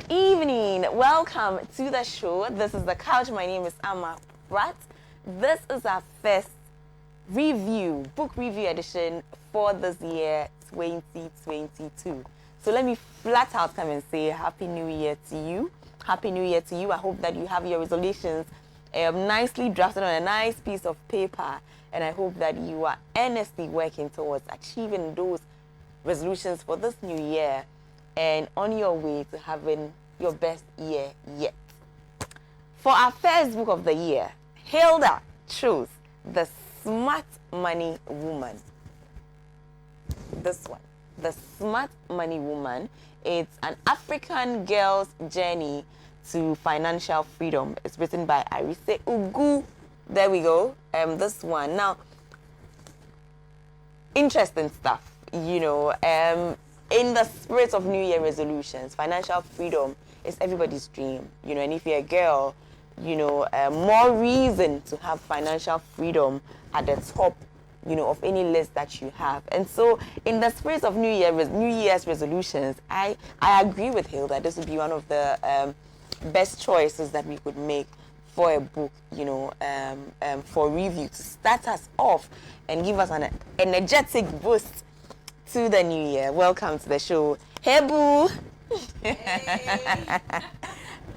Good evening. Welcome to the show. This is The Couch. My name is Pratt. This is our first book review edition for this year 2022. So let me flat out come and say Happy New Year to you. Happy New Year to you. I hope that you have your resolutions nicely drafted on a nice piece of paper, and I hope that you are earnestly working towards achieving those resolutions for this new year and on your way to having your best year yet. For our first book of the year, Hilda chose The Smart Money Woman. This one, The Smart Money Woman. It's an African girl's journey to financial freedom. It's written by Arise Ugu. There we go. This one. Now, interesting stuff, you know. In the spirit of New Year resolutions, financial freedom is everybody's dream, you know. And if you're a girl, you know, more reason to have financial freedom at the top, you know, of any list that you have. And so, in the spirit of New Year's resolutions, I agree with Hilda. This would be one of the best choices that we could make for a book, you know, for review to start us off and give us an energetic boost to the new year. Welcome to the show. Hey, boo. Hey.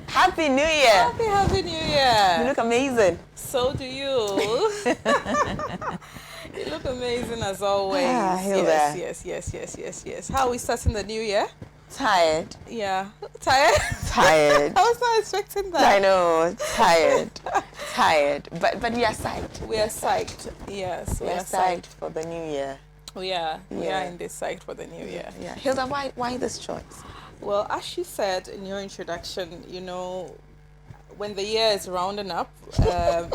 Happy New Year. Happy New Year. You look amazing. So do you. You look amazing as always. Yes. How are we starting the new year? Tired. Yeah. Tired? Tired. I was not expecting that. I know. Tired. But we are psyched. We are psyched. Yes. We are psyched for the new year. We are indeed psyched for the new year. Yeah. Hilda, why this choice? Well, as you said in your introduction, you know, when the year is rounding up,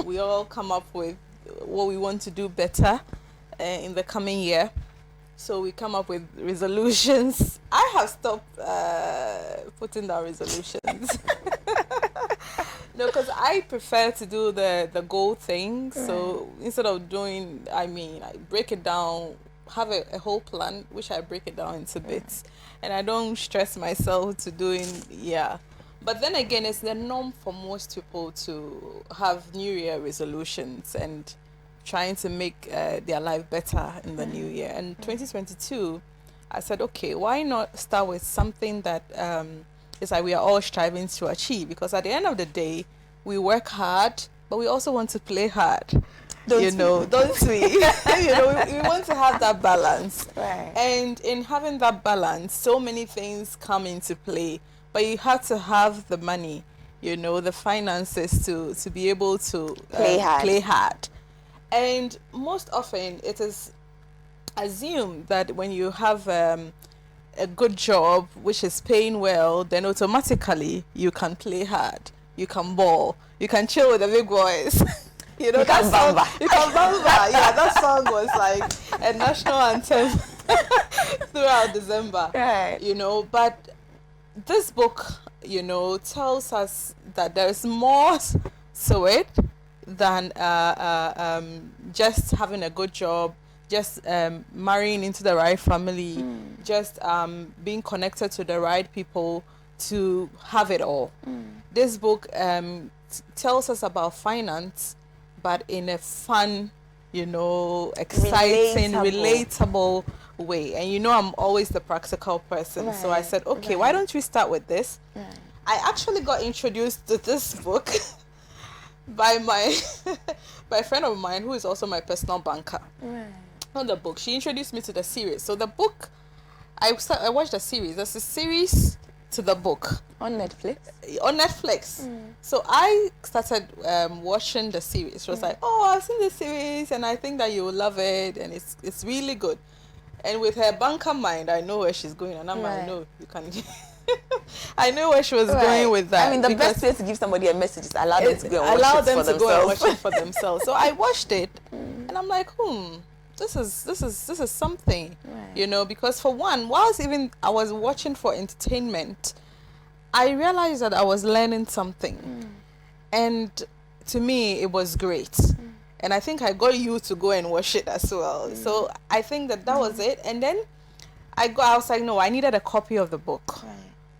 we all come up with what we want to do better in the coming year. So we come up with resolutions. I have stopped putting down resolutions. No, because I prefer to do the goal thing. Right. So instead of doing, I break it down, have a whole plan, which I break it down into bits. And I don't stress myself to doing, But then again, it's the norm for most people to have New Year resolutions and trying to make their life better in the new year. And 2022, I said, okay, why not start with something that is like we are all striving to achieve? Because at the end of the day, we work hard, but we also want to play hard. Don't we? You know, we want to have that balance. Right. And in having that balance, so many things come into play. But you have to have the money, you know, the finances to be able to play hard. And most often it is assumed that when you have a good job, which is paying well, then automatically you can play hard, you can ball, you can chill with the big boys. You know, that song, you can bamba. Yeah, that song was like a national anthem throughout December. Right. You know, but this book, you know, tells us that there is more to it than just having a good job, just marrying into the right family, just being connected to the right people to have it all. This book tells us about finance, but in a fun, you know, exciting, relatable way. And you know, I'm always the practical person. Right. So I said, okay, why don't we start with this? Right. I actually got introduced to this book by a friend of mine who is also my personal banker. Right. On the book, she introduced me to the series. So the book, I watched the series. There's a series to the book on Netflix. So I started watching the series. She was like, "Oh, I've seen this series, and I think that you will love it, and it's really good." And with her banker mind, I know where she's going, and I'm like, "No, you can." I knew where she was going with that. I mean, the best way to give somebody a message is allow them to go and watch it for themselves. So I watched it, and I'm like, this is something, you know, because for one, whilst even I was watching for entertainment, I realized that I was learning something. And to me, it was great. And I think I got you to go and watch it as well. So I think that was it. And then I was like, no, I needed a copy of the book.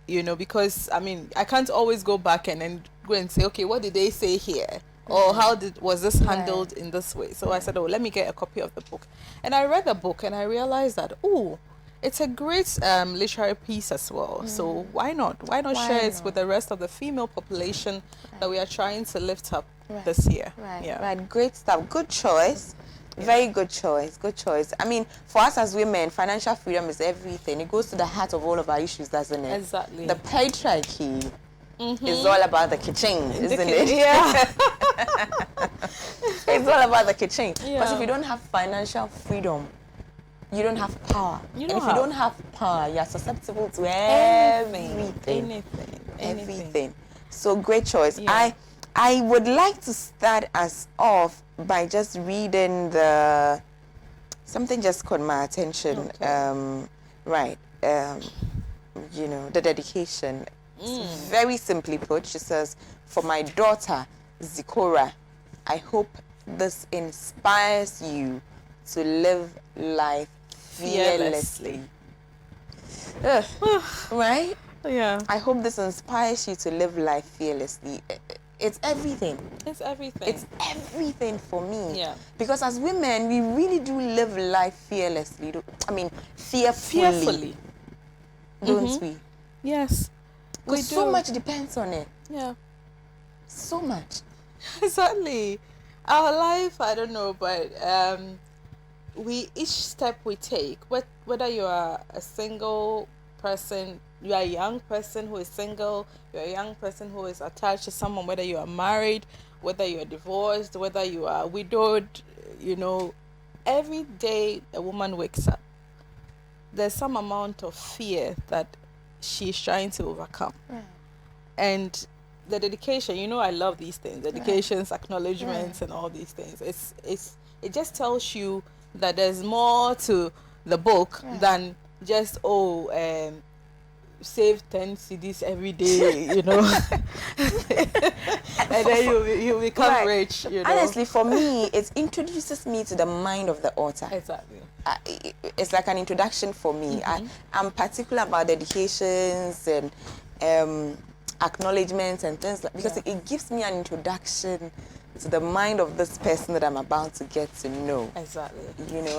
because I mean, I can't always go back and then go and say, okay, what did they say here? Or how was this handled in this way? So I said, oh, let me get a copy of the book. And I read the book and I realized that, oh, it's a great literary piece as well. So why not? Why not share it with the rest of the female population that we are trying to lift up this year? Right. Great stuff. Good choice. Very good choice. Good choice. I mean, for us as women, financial freedom is everything. It goes to the heart of all of our issues, doesn't it? Exactly. The patriarchy is all about the kitchen, isn't it? Yeah. It's all about the kitchen. Yeah. Because if you don't have financial freedom, you don't have power. You and don't if have. you don't have power, you are susceptible to everything. Anything. So great choice. Yeah. I would like to start us off by just reading something just caught my attention. Okay. The dedication. It's very simply put. She says, "For my daughter Zikora, I hope this inspires you to live life fearlessly." Right? Yeah. I hope this inspires you to live life fearlessly. It's everything. It's everything. It's everything for me. Yeah. Because as women, we really do live life fearlessly. I mean, fearfully. Don't we? Yes. We do. Because so much depends on it. Yeah. So much. Exactly. Our life, I don't know, but each step we take, whether you are a single person, you are a young person who is single, you're a young person who is attached to someone, whether you are married, whether you are divorced, whether you are widowed, every day a woman wakes up, there's some amount of fear that she's trying to overcome. And the dedication, I love these things, dedications, acknowledgements, and all these things. It just tells you that there's more to the book than just save 10 CDs every day, and then you become rich. Honestly, for me, it introduces me to the mind of the author. Exactly. It's like an introduction for me. I'm particular about dedications and acknowledgements and things like, because it gives me an introduction to the mind of this person that I'm about to get to know. Exactly.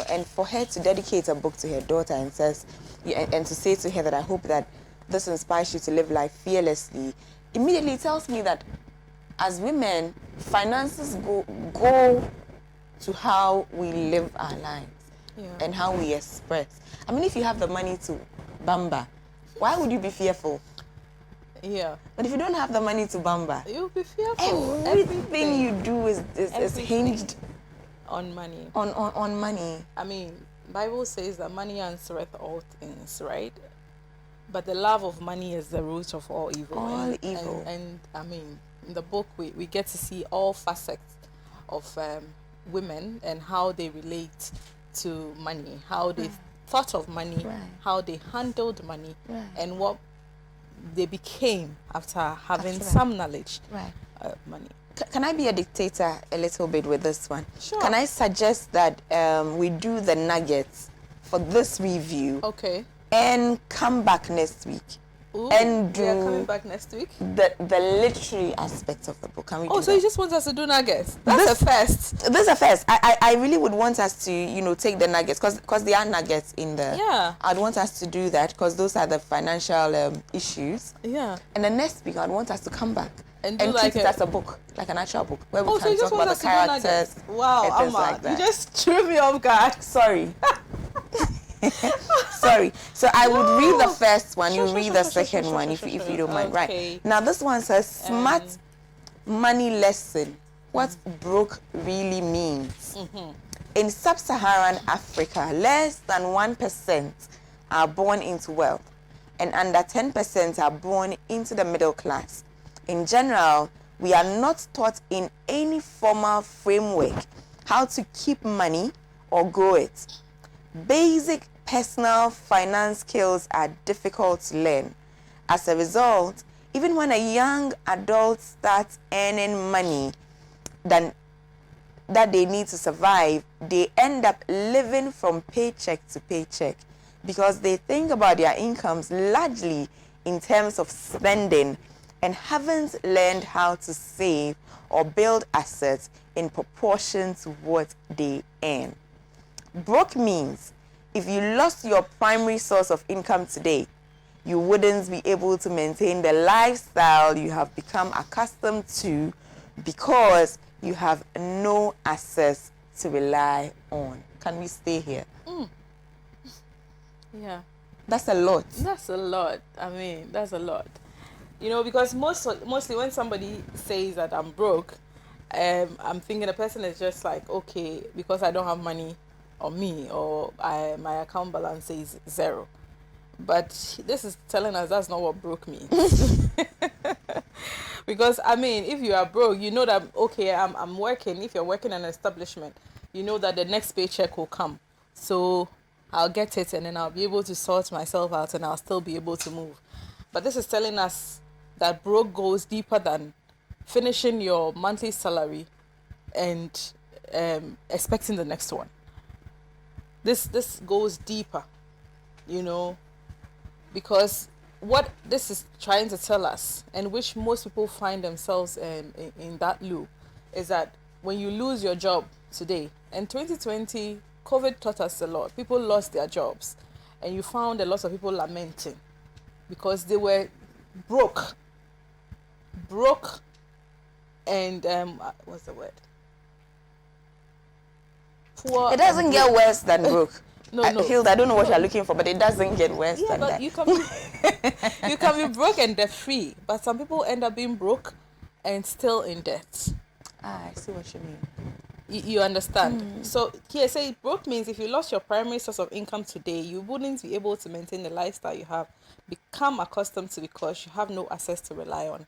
And for her to dedicate a book to her daughter and to say to her that I hope that this inspires you to live life fearlessly, immediately tells me that as women, finances go to how we live our lives and how we express. I mean, if you have the money to bamba, why would you be fearful? Yeah. But if you don't have the money to bamba, you'll be fearful. Everything you do is hinged on money. On money. I mean, Bible says that money answereth all things, right? But the love of money is the root of all evil. All evil. And I mean, in the book, we get to see all facets of women and how they relate to money, how they thought of money, how they handled money, and what they became after having some knowledge of money. Can I be a dictator a little bit with this one? Sure. Can I suggest that we do the nuggets for this review? Okay. And come back next week. Ooh, and do we are coming back next week. The literary aspect of the book. Can we do so that? you just want us to do nuggets? That's a first. This is a first. I really would want us to take the nuggets because there are nuggets in there. Yeah. I'd want us to do that because those are the financial issues. Yeah. And the next week I'd want us to come back and treat it as a book, like an actual book, where we can talk about the characters. Wow, and things like that. You just threw me off guard. Sorry. Sorry. So I would read the first one, you read the second one if you don't mind. Right. Now this one says smart money lesson. What broke really means. In sub-Saharan Africa, less than 1% are born into wealth and under 10% are born into the middle class. In general, we are not taught in any formal framework how to keep money or grow it. Basic personal finance skills are difficult to learn. As a result, even when a young adult starts earning money that they need to survive, they end up living from paycheck to paycheck because they think about their incomes largely in terms of spending and haven't learned how to save or build assets in proportion to what they earn. Broke means if you lost your primary source of income today, you wouldn't be able to maintain the lifestyle you have become accustomed to because you have no assets to rely on. Can we stay here? Yeah. That's a lot. That's a lot. I mean, that's a lot. You know, because mostly when somebody says that I'm broke, I'm thinking the person is just like, okay, because I don't have money on me, or my account balance is 0. But this is telling us that's not what broke means. Because I mean, if you are broke, you know that okay, I'm working. If you're working in an establishment, you know that the next paycheck will come. So I'll get it, and then I'll be able to sort myself out, and I'll still be able to move. But this is telling us that broke goes deeper than finishing your monthly salary and expecting the next one. This goes deeper, you know, because what this is trying to tell us, and which most people find themselves in that loop, is that when you lose your job today, in 2020, COVID taught us a lot. People lost their jobs, and you found a lot of people lamenting because they were broke, and what's the word? Poor. It doesn't get worse than broke. No. Hilda, I don't know what you're looking for, but it doesn't get worse Yeah, than but that. you can be broke and debt free, but some people end up being broke and still in debt. I see what you mean. You understand? So here, say broke means if you lost your primary source of income today, you wouldn't be able to maintain the lifestyle you have become accustomed to because you have no assets to rely on.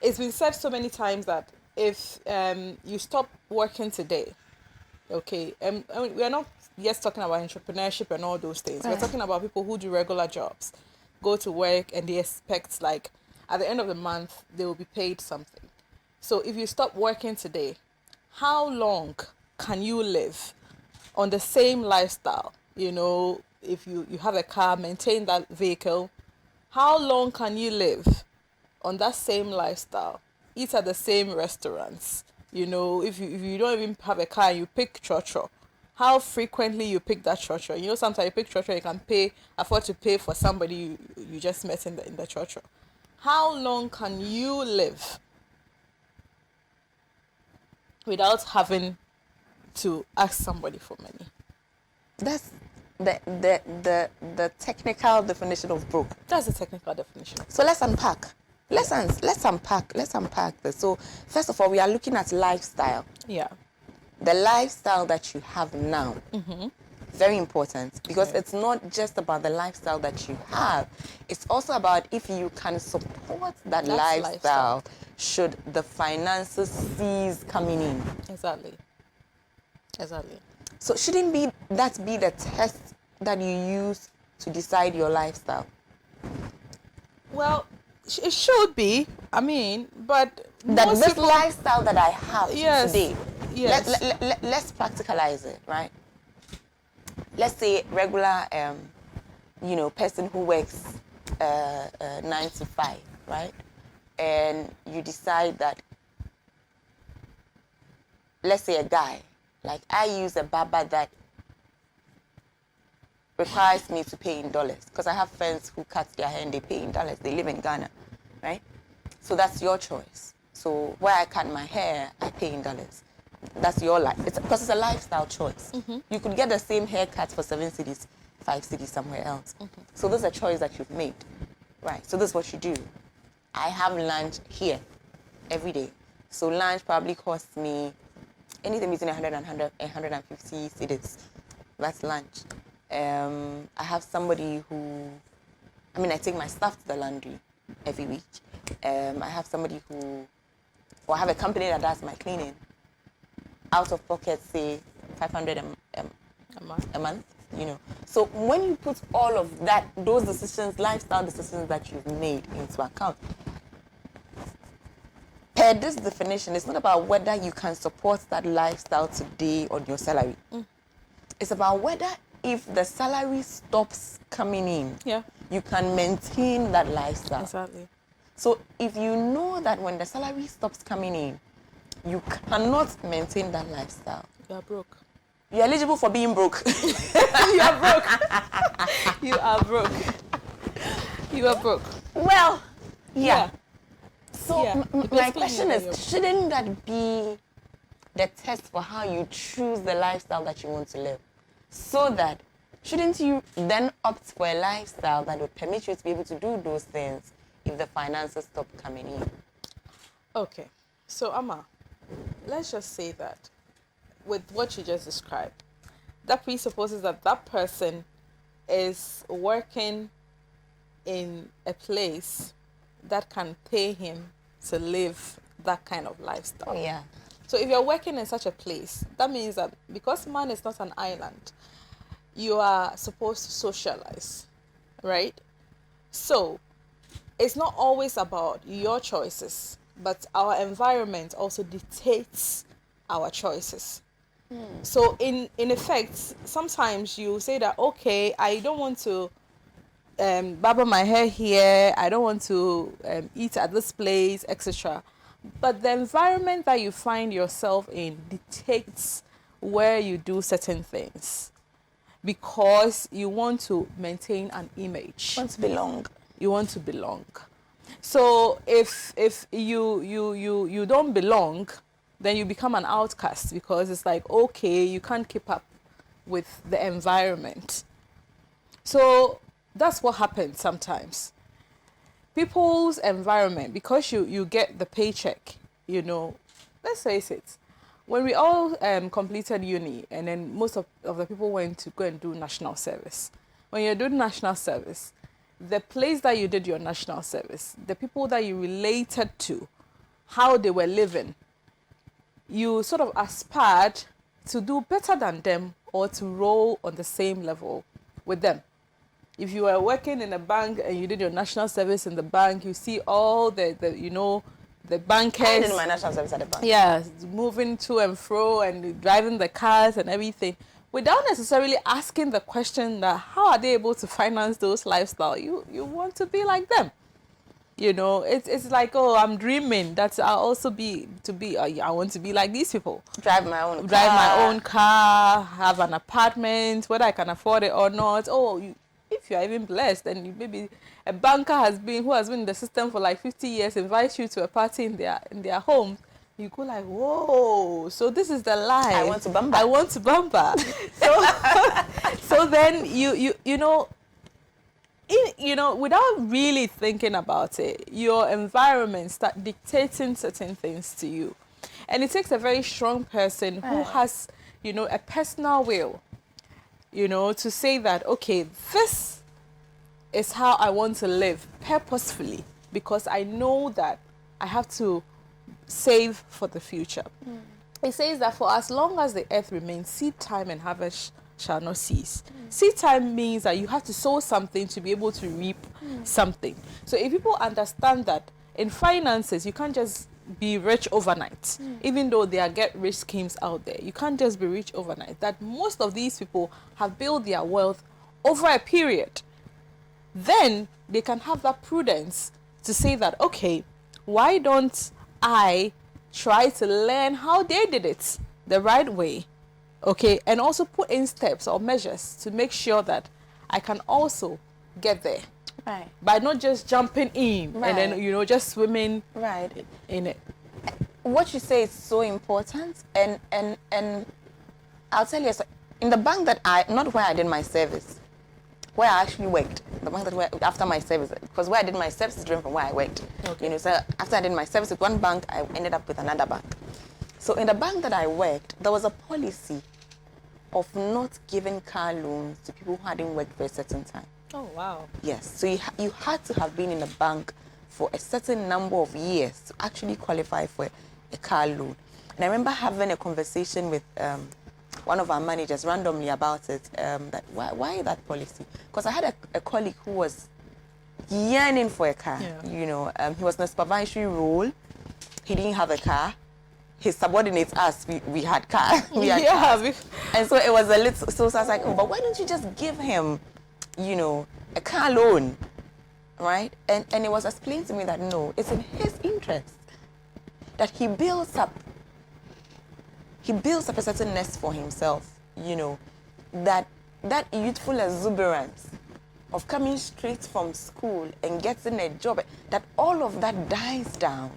It's been said so many times that if you stop working today, okay, I mean, we are not just talking about entrepreneurship and all those things. We're talking about people who do regular jobs, go to work, and they expect, like, at the end of the month, they will be paid something. So if you stop working today, how long can you live on the same lifestyle? You know, if you have a car, maintain that vehicle, how long can you live on that same lifestyle? Eat at the same restaurants. You know, if you don't even have a car, you pick chocho. How frequently you pick that chocho? You know, sometimes you pick chocho, you can afford to pay for somebody you just met in the chocho. How long can you live without having to ask somebody for money? That's the technical definition of broke. That's the technical definition. So let's unpack. Let's unpack this. So first of all, we are looking at lifestyle. Yeah. The lifestyle that you have now. Very important, because it's not just about the lifestyle that you have. It's also about if you can support that lifestyle should the finances cease coming in. Exactly. So shouldn't that be the test that you use to decide your lifestyle? Well, it should be. I mean, but that this lifestyle that I have today, let's practicalize it, right? Let's say regular, person who works 9 to 5, right? And you decide that, let's say a guy, like I use a barber that requires me to pay in dollars, because I have friends who cut their hair and they pay in dollars. They live in Ghana, right? So that's your choice. So where I cut my hair, I pay in dollars. That's your life. Because it's a lifestyle choice. You could get the same haircut for 7 cities, 5 cities somewhere else. So this is a choice that you've made, right? So this is what you do. I have lunch here every day. So lunch probably costs me anything between 100 and 150 cities. That's lunch. I have somebody I take my stuff to the laundry every week. I have somebody I have a company that does my cleaning. Out of pocket, say 500 a month, you know. So when you put all of that, those decisions, lifestyle decisions that you've made into account, per this definition, it's not about whether you can support that lifestyle today on your salary. It's about whether if the salary stops coming in, you can maintain that lifestyle. Exactly. So if you know that when the salary stops coming in, you cannot maintain that lifestyle, You are broke. you're eligible for being broke. You are broke. You are broke. You are broke. Well, Yeah. So Yeah. my Basically, question you're- is, shouldn't that be the test for how you choose the lifestyle that you want to live? So that, shouldn't you then opt for a lifestyle that would permit you to be able to do those things if the finances stop coming in? Okay. So, Amma, let's just say that with what you just described, that presupposes that that person is working in a place that can pay him to live that kind of lifestyle. Oh, yeah. So if you're working in such a place, that means that because man is not an island, you are supposed to socialize, right? So it's not always about your choices, but our environment also dictates our choices. So in effect, sometimes you say that, okay, I don't want to barber my hair here, I don't want to eat at this place, etc. But the environment that you find yourself in dictates where you do certain things because you want to maintain an image. Want to belong. You want to belong. So if you don't belong, then you become an outcast because it's like, okay, you can't keep up with the environment. So that's what happens sometimes. People's environment, because you get the paycheck, you know, let's face it, when we all completed uni and then most of the people went to go and do national service. When you're doing national service, the place that you did your national service, the people that you related to, how they were living, you sort of aspired to do better than them or to roll on the same level with them. If you were working in a bank and you did your national service in the bank, you see all the bankers. I did my national service at the bank. Yeah, moving to and fro and driving the cars and everything, without necessarily asking the question that how are they able to finance those lifestyle? You want to be like them. You know, it's like, oh, I'm dreaming that I'll also I want to be like these people. Drive my own car, have an apartment, whether I can afford it or not. Oh, if you're even blessed, then maybe a banker who has been in the system for like 50 years invites you to a party in their home. You go like, whoa, so this is the life. I want to bumper. So then you know, without really thinking about it, your environment start dictating certain things to you. And it takes a very strong person who has, you know, a personal will, you know, to say that, okay, this is how I want to live purposefully because I know that I have to save for the future. It says that for as long as the earth remains, seed time and harvest shall not cease. Seed time means that you have to sow something to be able to reap something. So if people understand that in finances, you can't just be rich overnight, even though there are get-rich schemes out there. You can't just be rich overnight. That most of these people have built their wealth over a period. Then they can have that prudence to say that, okay, why don't I try to learn how they did it the right way? Okay, and also put in steps or measures to make sure that I can also get there. Right. By not just jumping in and then, you know, just swimming in it. What you say is so important, and I'll tell you, in the bank that not where I did my service, where I actually worked, the bank that after my service, because where I did my service is different from where I worked. Okay. You know, so after I did my service with one bank, I ended up with another bank. So in the bank that I worked, there was a policy of not giving car loans to people who hadn't worked for a certain time. Oh, wow. Yes, so you had to have been in a bank for a certain number of years to actually qualify for a car loan. And I remember having a conversation with one of our managers randomly about it, that why that policy? Because I had a colleague who was yearning for a car. Yeah. You know, he was in a supervisory role. He didn't have a car. His subordinates, us, we had car. We had cars. And so it was a little, so I was like, oh, but why don't you just give him, you know, a car loan, right? And it was explained to me that no, it's in his interest that he builds up a certain nest for himself, that youthful exuberance of coming straight from school and getting a job, that all of that dies down,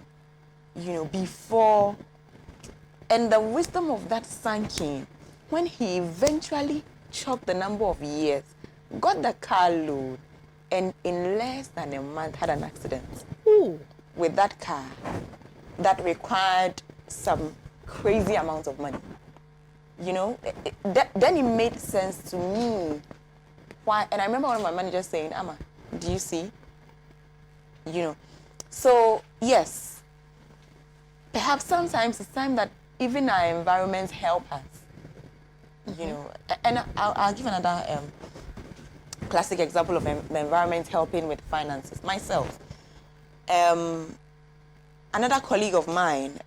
before, and the wisdom of that sank in when he eventually chalked the number of years, got the car loan, and in less than a month had an accident. Ooh. With that car that required some crazy amount of money. Then it made sense to me why. And I remember one of my managers saying, Amma, do you see? So yes, perhaps sometimes it's time that even our environments help us. And I'll give another classic example of the environment helping with finances. Myself, another colleague of mine,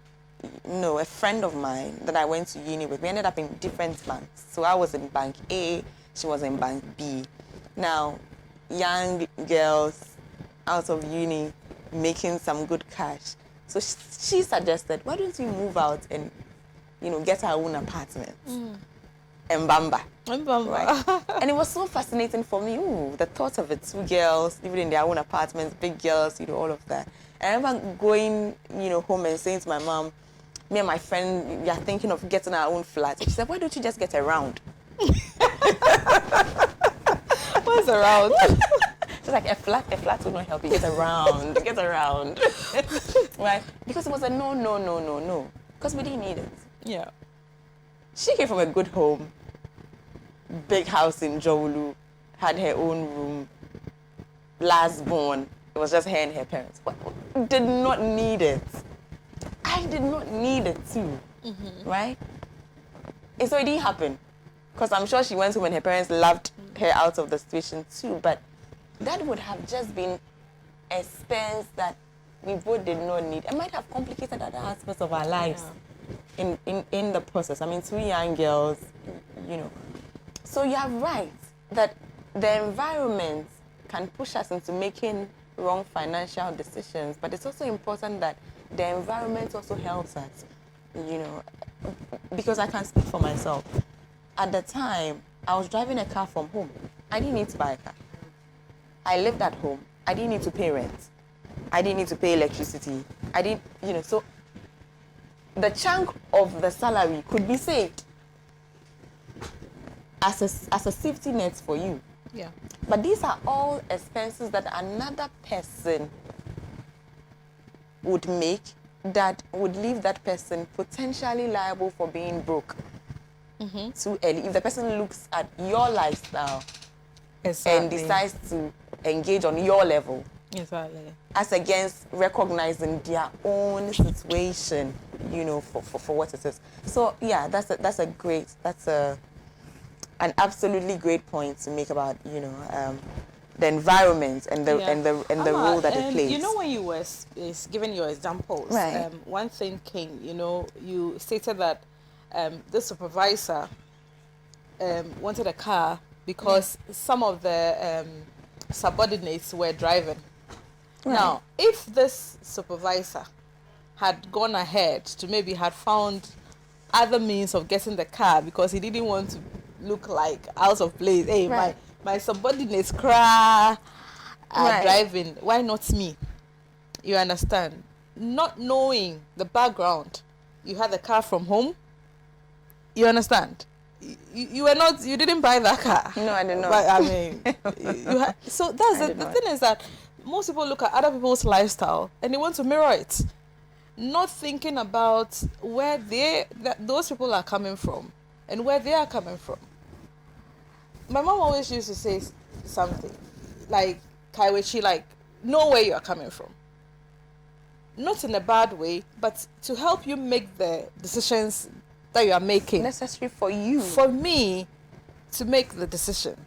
a friend of mine that I went to uni with, we ended up in different banks. So I was in bank A, she was in bank B. Now, young girls out of uni making some good cash. So she suggested, why don't we move out and, get our own apartment? Mbamba. Right? And it was so fascinating for me. The thought of it, 2 girls living in their own apartments, big girls, all of that. And I remember going, home and saying to my mom, me and my friend, we are thinking of getting our own flat. She said, why don't you just get a round? What's a round? She's like, a flat will not help you. Get a round. Right? Because it was a no. Because we didn't need it. Yeah. She came from a good home, big house in Jowulu, had her own room, last born. It was just her and her parents. But did not need it. I did not need it too, right? And so it didn't happen. Because I'm sure she went home and her parents loved her out of the situation too. But that would have just been a expense that we both did not need. It might have complicated other aspects of our lives. Yeah. In the process. I mean, 2 young girls, So you are right that the environment can push us into making wrong financial decisions, but it's also important that the environment also helps us, because I can speak for myself. At the time, I was driving a car from home. I didn't need to buy a car. I lived at home. I didn't need to pay rent. I didn't need to pay electricity. I didn't, so the chunk of the salary could be saved as a safety net for you. Yeah. But these are all expenses that another person would make that would leave that person potentially liable for being broke too early. If the person looks at your lifestyle and decides to engage on your level. Exactly. As against recognizing their own situation, for what it is. So yeah, that's an absolutely great point to make about the environment and the role that it plays. When you were giving your examples, right. One thing came. You stated that the supervisor wanted a car because some of the subordinates were driving. Right. Now, if this supervisor had gone ahead to maybe had found other means of getting the car because he didn't want to look like out of place. Hey, right. my subordinates are driving. Why not me? You understand? Not knowing the background, you had the car from home. You understand? You didn't buy that car. No, I did not. But I mean, so that's the thing is that most people look at other people's lifestyle and they want to mirror it, not thinking about where those people are coming from and where they are coming from. My mom always used to say something like, Kaiwechi, like, know where you are coming from. Not in a bad way, but to help you make the decisions that you are making. Necessary for you. For me to make the decision.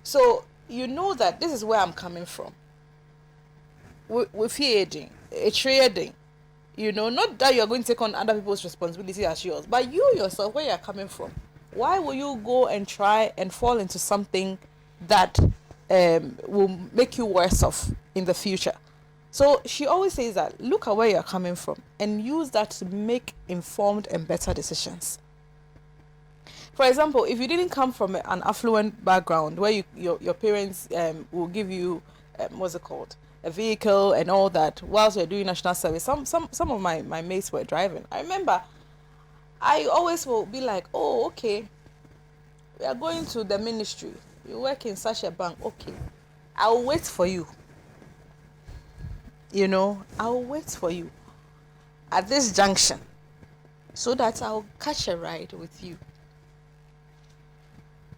So you know that this is where I'm coming from. With trading, not that you're going to take on other people's responsibility as yours, but you yourself, where you're coming from. Why will you go and try and fall into something that will make you worse off in the future. So she always says that look at where you're coming from and use that to make informed and better decisions. For example, if you didn't come from an affluent background where your parents will give you what's it called, a vehicle and all that whilst you're doing national service. Some of my mates were driving. I remember I always will be like, oh, okay, we are going to the ministry. You work in such a bank. Okay, I'll wait for you. You know, I'll wait for you at this junction so that I'll catch a ride with you.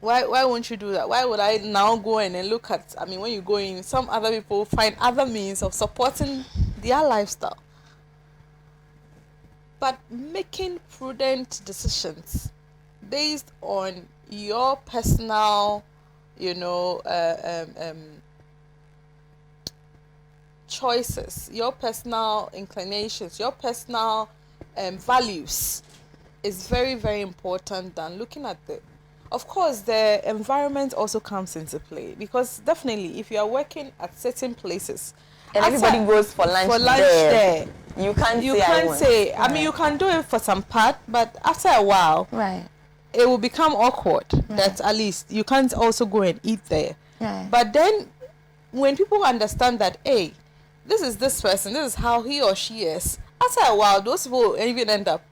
Why won't you do that? Why would I now go in and look at, I mean, when you go in, some other people find other means of supporting their lifestyle. But making prudent decisions based on your personal, choices, your personal inclinations, your personal values is very, very important than looking at the. Of course, the environment also comes into play, because definitely if you are working at certain places and everybody goes for lunch there, you can't say. I mean, you can do it for some part, but after a while, right, it will become awkward. Right. That at least you can't also go and eat there. Right. But then, when people understand that, hey, this is this person, this is how he or she is. After a while, those people even end up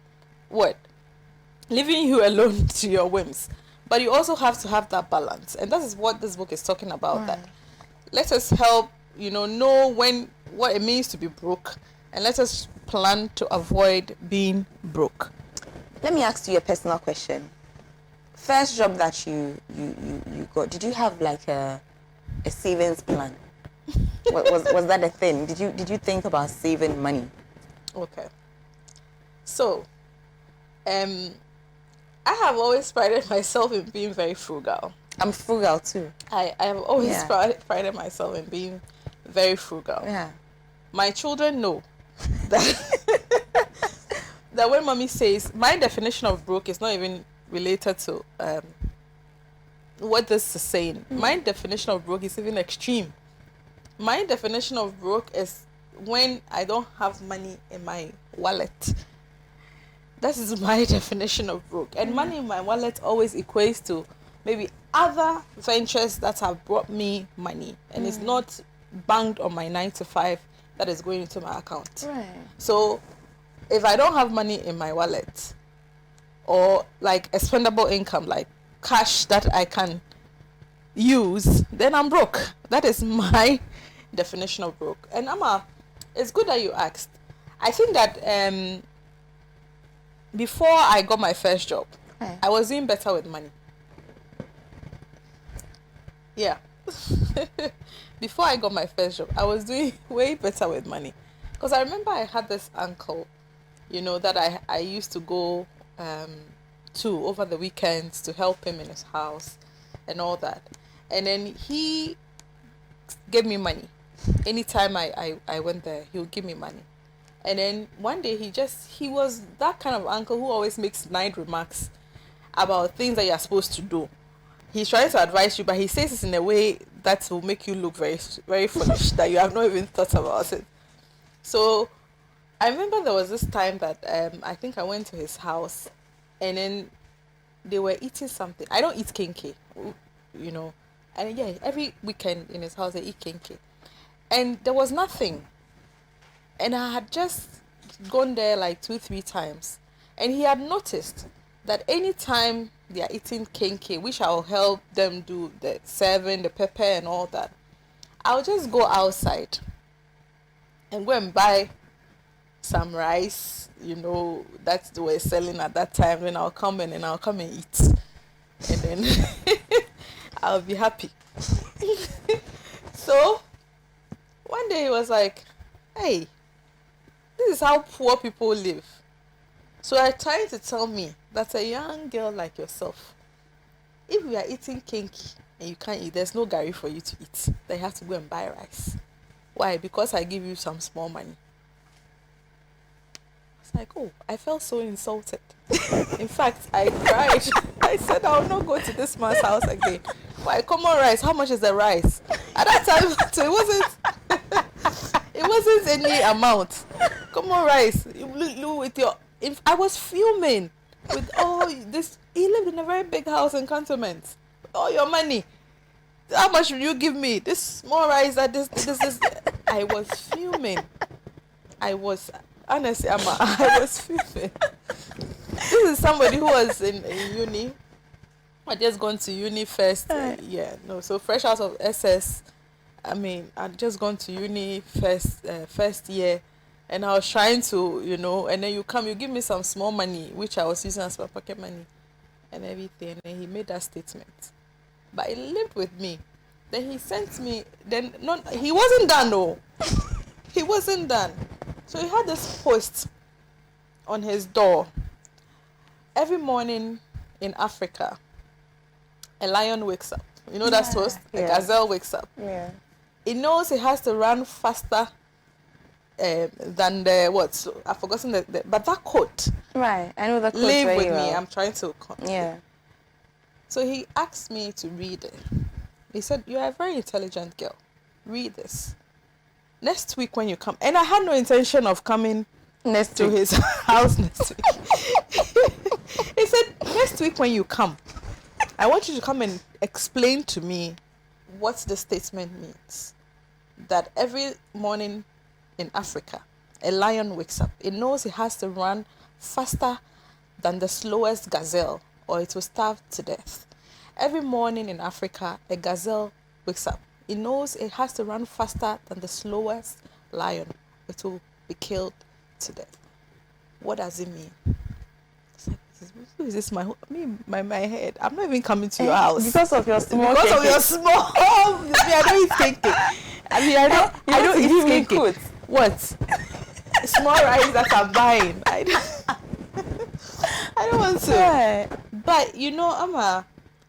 leaving you alone to your whims. But you also have to have that balance, and that is what this book is talking about. Right. That let us help know what it means to be broke, and let us plan to avoid being broke. Let me ask you a personal question. First job that you got, did you have like a savings plan? was that a thing? Did you think about saving money? Okay. So, I have always prided myself in being very frugal. I'm frugal too. I have always prided myself in being very frugal. Yeah. My children know that that when mommy says, my definition of broke is not even related to what this is saying. My definition of broke is even extreme. My definition of broke is when I don't have money in my wallet. That is my definition of broke. And money in my wallet always equates to maybe other ventures that have brought me money, and it's not banked on my 9 to 5 that is going into my account. Right. So if I don't have money in my wallet, or like expendable income, like cash that I can use, then I'm broke. That is my definition of broke. And it's good that you asked. I think that before I got my first job, I was doing better with money. Yeah. Before I got my first job, I was doing way better with money. Because I remember I had this uncle, that I used to go to over the weekends to help him in his house and all that. And then he gave me money. Anytime I went there, he would give me money. And then one day he was that kind of uncle who always makes snide remarks about things that you're supposed to do. He's trying to advise you, but he says it in a way that will make you look very, very foolish, that you have not even thought about it. So I remember there was this time that I think I went to his house, and then they were eating something. I don't eat kenke, and yeah, every weekend in his house they eat kenke. And there was nothing. And I had just gone there like 2-3 times. And he had noticed that anytime they are eating kenke, which I'll help them do the serving, the pepper and all that, I'll just go outside and go and buy some rice, that they were selling at that time. Then I'll come in and I'll come and eat. And then I'll be happy. So one day he was like, hey, this is how poor people live. So you're trying to tell me that a young girl like yourself, if we are eating kenke and you can't eat, there's no gari for you to eat. Then you have to go and buy rice. Why? Because I give you some small money. like, oh, I felt so insulted. In fact, I cried. I said, I'll not go to this man's house again. Why, common rice, how much is the rice? At that time, so it wasn't any amount. Common rice, you with your, if I was fuming with all this. He lived in a very big house in Cantonment. All your money. How much will you give me? This small rice that this is. I was fuming. I was, honestly, I was fuming. This is somebody who was in uni. I just gone to uni first. So fresh out of SS. I mean, I'd just gone to uni first year, and I was trying to, and then you give me some small money, which I was using as my pocket money, and everything. And he made that statement, but he lived with me. Then he sent me. He wasn't done, no. He wasn't done. So he had this post on his door. Every morning in Africa, a lion wakes up. You know that post? A gazelle wakes up. Yeah. It knows it has to run faster than the what? So I've forgotten but that quote. Right. I know the quote. Live with well. me. I'm trying to. Yeah. So he asked me to read it. He said, "You are a very intelligent girl. Read this. Next week when you come," and I had no intention of coming to his house next week. He said, "Next week when you come, I want you to come and explain to me what the statement means. That every morning in Africa, a lion wakes up. It knows it has to run faster than the slowest gazelle, or it will starve to death. Every morning in Africa, a gazelle wakes up. It knows it has to run faster than the slowest lion. It will be killed to death." What does it mean? It's like, who is this? My head. I'm not even coming to your house because of your small. Because of your small. I don't eat cake. I don't eat cake. What? Small rice that I'm buying. I don't want to. Right. But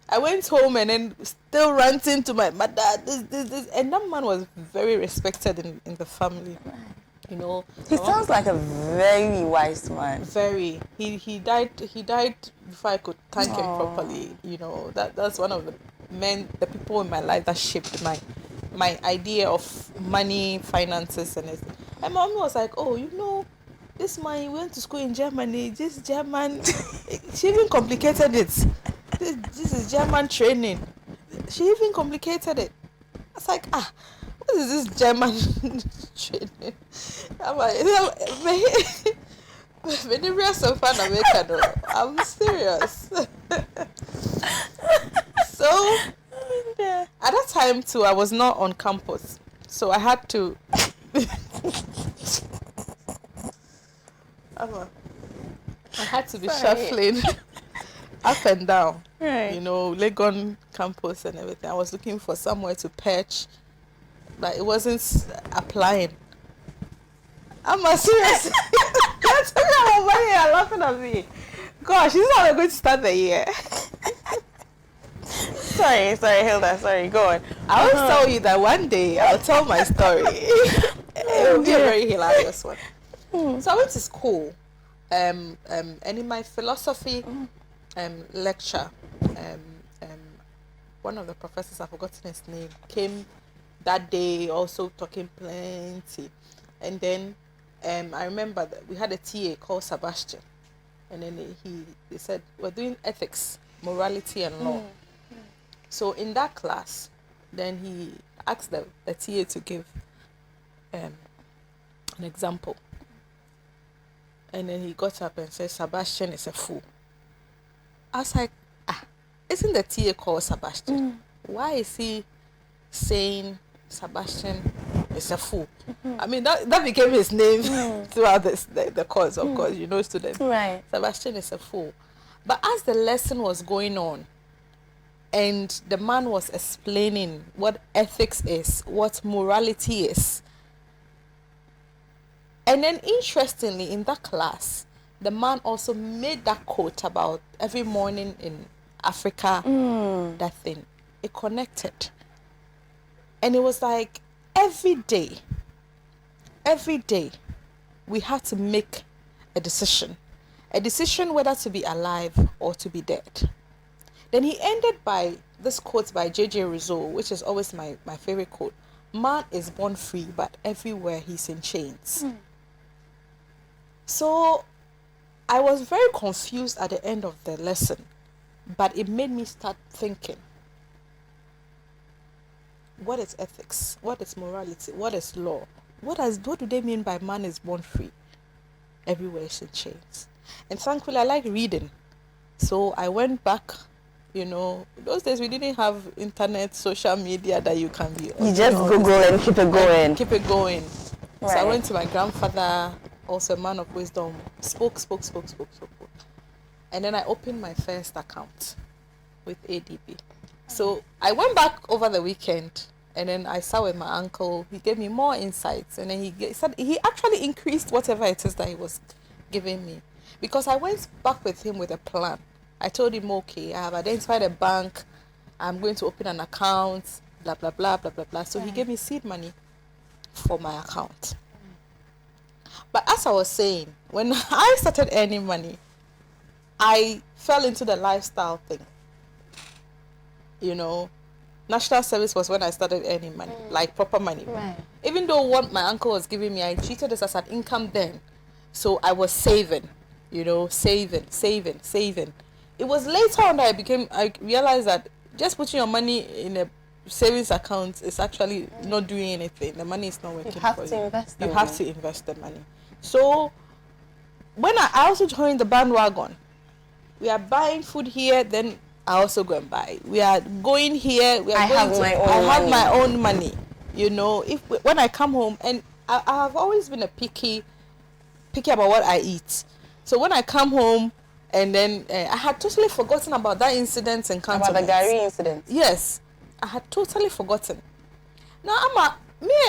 I went home and then still ranting to my mother, this, and that man was very respected in the family. Right. He sounds like a very wise man. Very. He died before I could thank him properly. That's one of the people in my life that shaped my idea of money, finances, and everything. And my mom was like, "Oh, this man, he went to school in Germany. This German," she even complicated it. This is German training. She even complicated it. I was like, what is this German training? I'm like, I'm serious. So, at that time too, I was not on campus. So I had to... I had to be shuffling up and down, right. Legon campus and everything. I was looking for somewhere to perch, but it wasn't applying. I'm serious. You're talking about money and laughing at me. Gosh, this is how we're going to start the year. Sorry, Hilda. Sorry, go on. I always tell you that one day I'll tell my story. It will be a very hilarious one. So I went to school, and in my philosophy lecture, one of the professors, I've forgotten his name, came that day also talking plenty. And then I remember that we had a TA called Sebastian, and then he said, we're doing ethics, morality and law. So in that class, then he asked the TA to give an example. And then he got up and said, Sebastian is a fool. I was like, isn't the TA called Sebastian? Why is he saying Sebastian is a fool? I mean, that became his name throughout the course, of course, students. Right. Sebastian is a fool. But as the lesson was going on, and the man was explaining what ethics is, what morality is, and then interestingly, in that class, the man also made that quote about every morning in Africa, that thing. It connected. And it was like every day, we had to make a decision whether to be alive or to be dead. Then he ended by this quote by J.J. Rousseau, which is always my favorite quote. Man is born free, but everywhere he's in chains. So I was very confused at the end of the lesson, but it made me start thinking, what is ethics? What is morality? What is law? What do they mean by man is born free? Everywhere is in chains. And thankfully, I like reading. So I went back, those days we didn't have internet, social media that you can be. You just Google and keep it going. Keep it going. Right. So I went to my grandfather, also a man of wisdom, spoke. And then I opened my first account with ADB. So I went back over the weekend, and then I sat with my uncle. He gave me more insights, and then he said he actually increased whatever it is that he was giving me, because I went back with him with a plan. I told him, okay, I have identified a bank. I'm going to open an account, blah, blah, blah, blah, blah, blah. So he gave me seed money for my account. But as I was saying, when I started earning money, I fell into the lifestyle thing. National service was when I started earning money, like proper money. Right. Even though what my uncle was giving me, I treated this as an income then. So I was saving, saving. It was later on that I realized that just putting your money in a savings account is actually not doing anything. The money is not working for you. You have to invest the money. So when I also joined the bandwagon, we are buying food here, then I also go and buy. We are going here. I have my own money. When I come home, and I have always been a picky about what I eat. So when I come home, and then I had totally forgotten about that incident in Cantonment. About the Gary incident? Yes. I had totally forgotten. Now,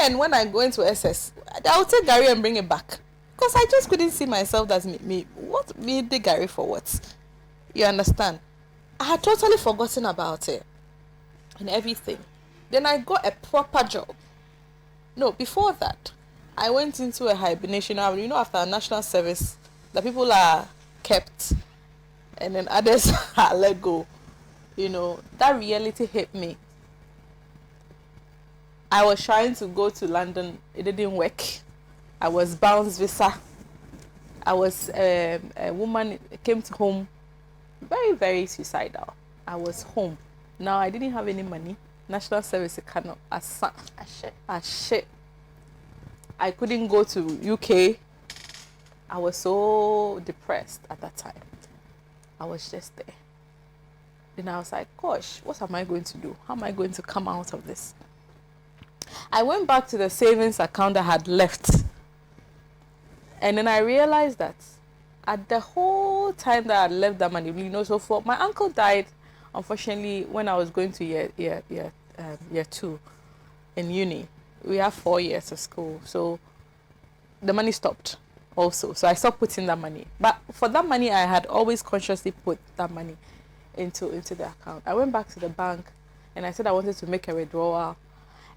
and when I go into SS, I will take Gary and bring it back. Because I just couldn't see myself as me. What made the Gary for what? You understand? I had totally forgotten about it. And everything. Then I got a proper job. No, before that, I went into a hibernation. After a national service, the people are kept. And then others are let go. That reality hit me. I was trying to go to London. It didn't work. I was bounce visa. I was a woman, came to home very, very suicidal. I was home. Now I didn't have any money. National service cannot. Shit. I couldn't go to UK. I was so depressed at that time. I was just there. Then I was like, gosh, what am I going to do? How am I going to come out of this? I went back to the savings account I had left. And then I realized that at the whole time that I had left that money, so for my uncle died, unfortunately, when I was going to year 2 in uni. We have 4 years of school. So the money stopped also. So I stopped putting that money. But for that money, I had always consciously put that money into the account. I went back to the bank and I said I wanted to make a withdrawal.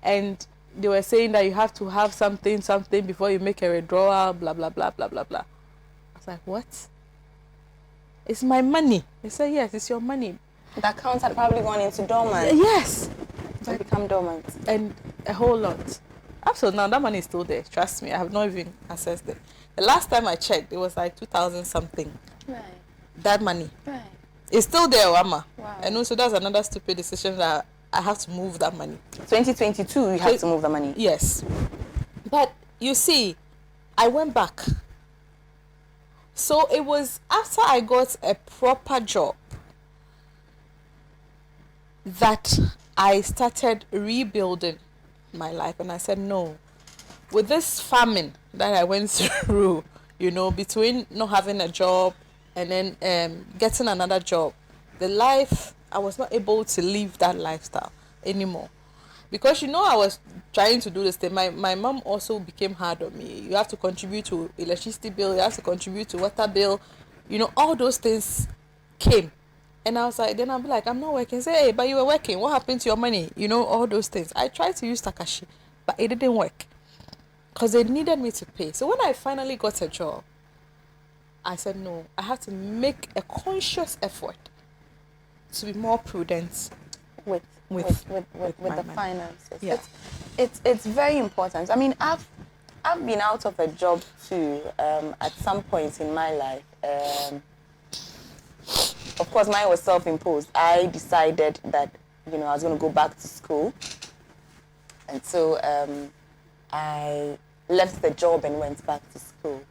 And they were saying that you have to have something before you make a withdrawal, blah, blah, blah, blah, blah, blah. I was like, what? It's my money. They said, yes, it's your money. The accounts had probably gone into dormant. Yes. To become dormant. And a whole lot. Up to now, that money is still there. Trust me, I have not even accessed it. The last time I checked, it was like 2,000 something. Right. That money. Right. It's still there, Wama. Wow. And also, that's another stupid decision that I have to move that money. 2022, you have to move the money. Yes. But you see, I went back. So it was after I got a proper job that I started rebuilding my life. And I said, no, with this famine that I went through, between not having a job and then getting another job, the life, I was not able to live that lifestyle anymore. Because, I was trying to do this thing. My mom also became hard on me. You have to contribute to electricity bill. You have to contribute to water bill. All those things came. And I was like, then I'll be like, I'm not working. Say, hey, but you were working. What happened to your money? All those things. I tried to use Takashi, but it didn't work. Because they needed me to pay. So when I finally got a job, I said, no, I have to make a conscious effort to be more prudent with with the my money. finances. Yeah. It's very important. I mean, I've been out of a job too at some point in my life. Of course, mine was self-imposed. I decided that I was going to go back to school, and so I left the job and went back to school.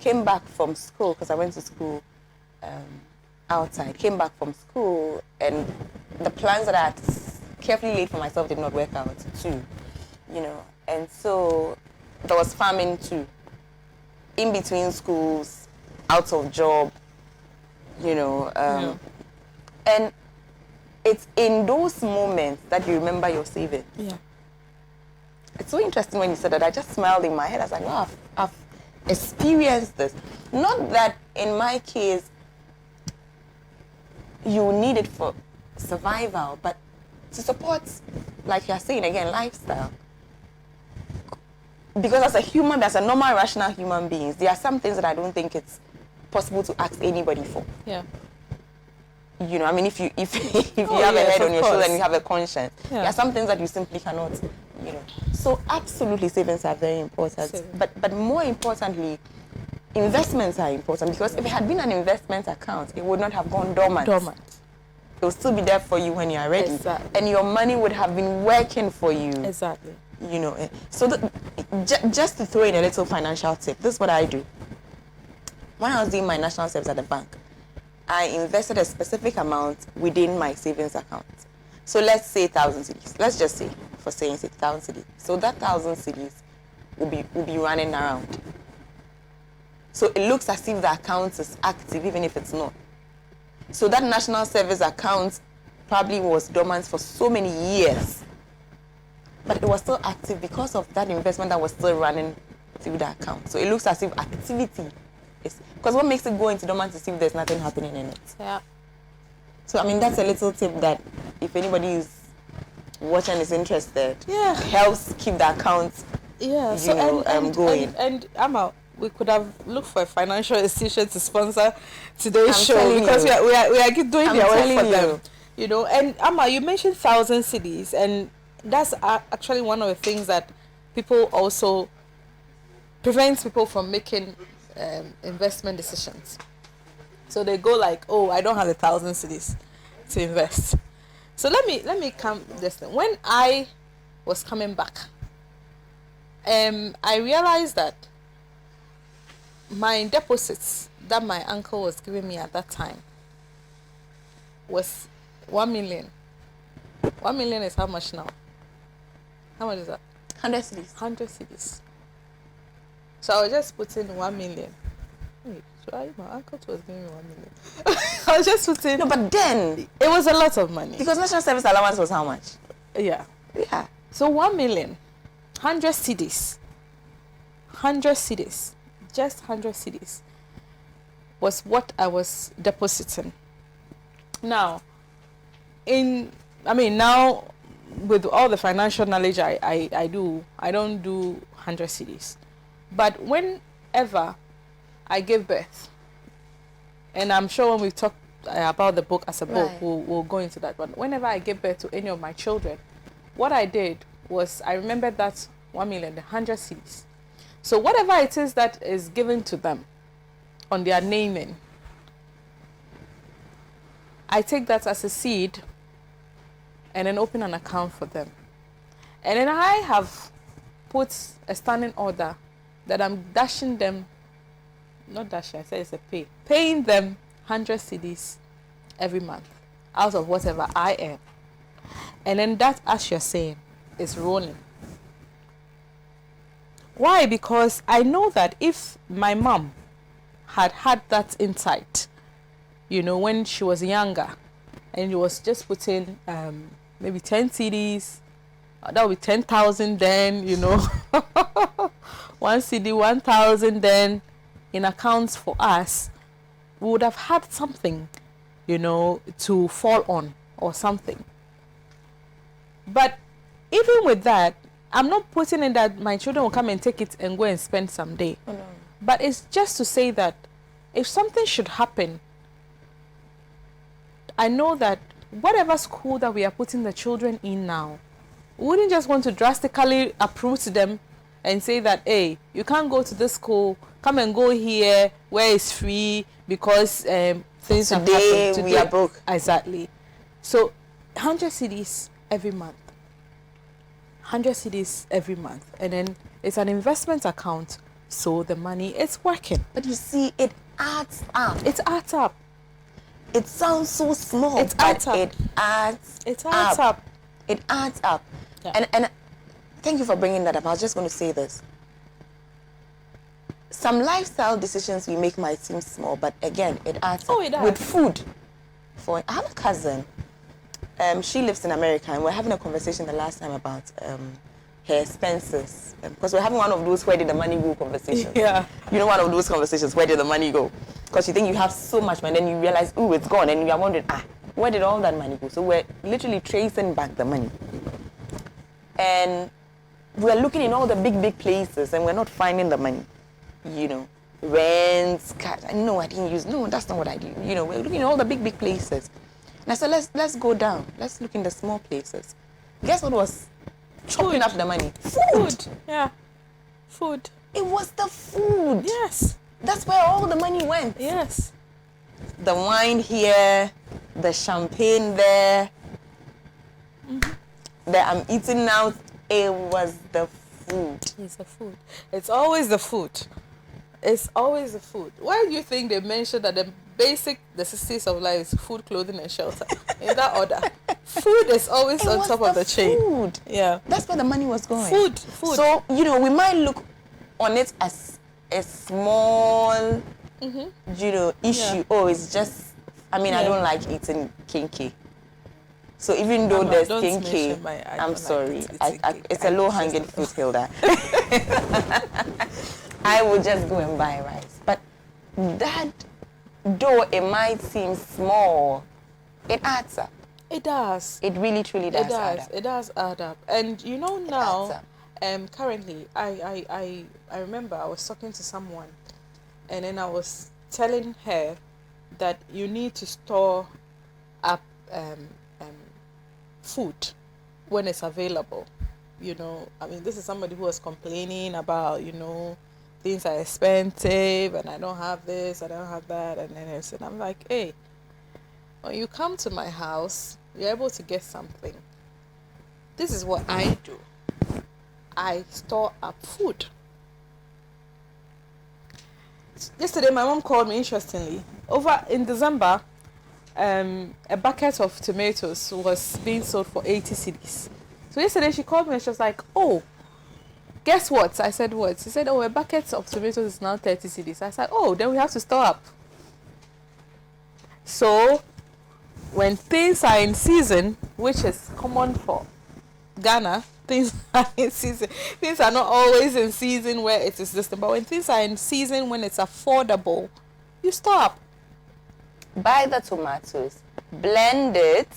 Came back from school because I went to school outside. Came back from school, and the plans that I had carefully laid for myself did not work out too, And so there was farming too. In between schools, out of job, and it's in those moments that you remember your savings. Yeah. It's so interesting when you said that. I just smiled in my head. I was like, wow, I've experienced this. Not that in my case you need it for survival, but to support, like you're saying again, lifestyle. Because as a human, as a normal, rational human beings, there are some things that I don't think it's possible to ask anybody for. Yeah. I mean, if you have a head on your shoulder and you have a conscience, there are some things that you simply cannot, So absolutely, savings are very important. But more importantly, investments are important, because if it had been an investment account, it would not have gone dormant. It will still be there for you when you are ready. Exactly. And your money would have been working for you. Exactly. So just to throw in a little financial tip, this is what I do. When I was doing my national service at the bank, I invested a specific amount within my savings account. So let's say 1,000 cedis. Let's just say, for saying 1,000 cedis. So that 1,000 cedis will be running around. So it looks as if the account is active, even if it's not. So that national service account probably was dormant for so many years, but it was still active because of that investment that was still running through the account. So it looks as if activity is, because what makes it go into dormant is if there's nothing happening in it. Yeah. So I mean, that's a little tip that if anybody is watching is interested, helps keep the account going. And Amma, we could have looked for a financial institution to sponsor today's show, because we are doing their work for them. And Amma, you mentioned 1,000 cedis, and that's actually one of the things that people also prevents people from making investment decisions. So they go like, oh, I don't have 1,000 cedis to invest. So let me come this thing. When I was coming back, I realized that my deposits that my uncle was giving me at that time was 1 million. 1 million is how much now? How much is that? 100 cedis. 100 cedis. So I was just putting 1 million. Wait, so my uncle was giving me 1 million. I was just putting. No, but then it was a lot of money. Because national service allowance was how much? Yeah. So 1 million, 100 cedis, 100 cedis, just 100 cedis was what I was depositing. Now, now with all the financial knowledge I don't do 100 cedis. But whenever I give birth, and I'm sure when we talk about the book as a book, we'll go into that. But whenever I give birth to any of my children, what I did was I remembered that 1 million, the 100 cedis. So whatever it is that is given to them on their naming, I take that as a seed and then open an account for them. And then I have put a standing order that I'm dashing them, not dashing, I say it's a paying them 100 cedis every month out of whatever I earn. And then that, as you're saying, is rolling. Why? Because I know that if my mom had that insight, when she was younger, and she was just putting maybe 10 cedis, that would be 10,000 then, 1 cedi, 1,000 then in accounts for us, we would have had something, to fall on or something. But even with that, I'm not putting in that my children will come and take it and go and spend some day. Oh, no. But it's just to say that if something should happen, I know that whatever school that we are putting the children in now, we wouldn't just want to drastically uproot them and say that, hey, you can't go to this school, come and go here where it's free because things have happened. Today we are broke. Exactly. So 100 cedis every month. 100 cedis every month. And then it's an investment account, so the money is working. But you see, it adds up. It adds up. It sounds so small, it adds up. It adds up. It adds up. Yeah. And thank you for bringing that up. I was just going to say this. Some lifestyle decisions we make might seem small, but again, it adds up. It does. With food. I have a cousin. She lives in America, and we're having a conversation the last time about her expenses. Because we're having one of those where did the money go conversations. Yeah. You know, one of those conversations, where did the money go? Because you think you have so much money, then you realize, oh, it's gone, and you are wondering, where did all that money go? So we're literally tracing back the money. And we're looking in all the big places, and we're not finding the money. You know, rents, cash. No, I didn't use. No, that's not what I do. You know, we're looking at all the big places. And I said, let's go down. Let's look in the small places. Guess what was chopping up the money? Food. Yeah. Food. It was the food. Yes. That's where all the money went. Yes. The wine here, the champagne there. That I'm eating now. It was the food. It's the food. It's always the food. It's always the food. Why do you think they mentioned that the basic necessities of life is food, clothing, and shelter? In that order. Food is always on top of the chain. Food. Yeah. That's where the money was going. Food. So, you know, we might look on it as a small, you know, issue. Yeah. Oh, it's just, I mean, I don't like eating kinky. So even though there's kinky, I'm sorry. It's a low-hanging fruit, Hilda. I would just go and buy rice. But that, though it might seem small, it adds up. It does. It really, truly does. Add up. It does add up. And you know now, currently, I remember I was talking to someone, and then I was telling her that you need to store up food when it's available. You know, I mean, this is somebody who was complaining about, you know, things are expensive and I don't have this, I don't have that, and then I said, I'm like, hey, when you come to my house, you're able to get something. This is what I do. I store up food. Yesterday, my mom called me, interestingly. Over in December, a bucket of tomatoes was being sold for 80 cedis. So yesterday, she called me and she was like, oh, guess what? I said, what? She said, oh, a bucket of tomatoes is now 30 cedis. I said, oh, then we have to store up. So when things are in season, which is common for Ghana, things are in season. Things are not always in season where it is distant, but when things are in season, when it's affordable, you stop. Buy the tomatoes, blend it,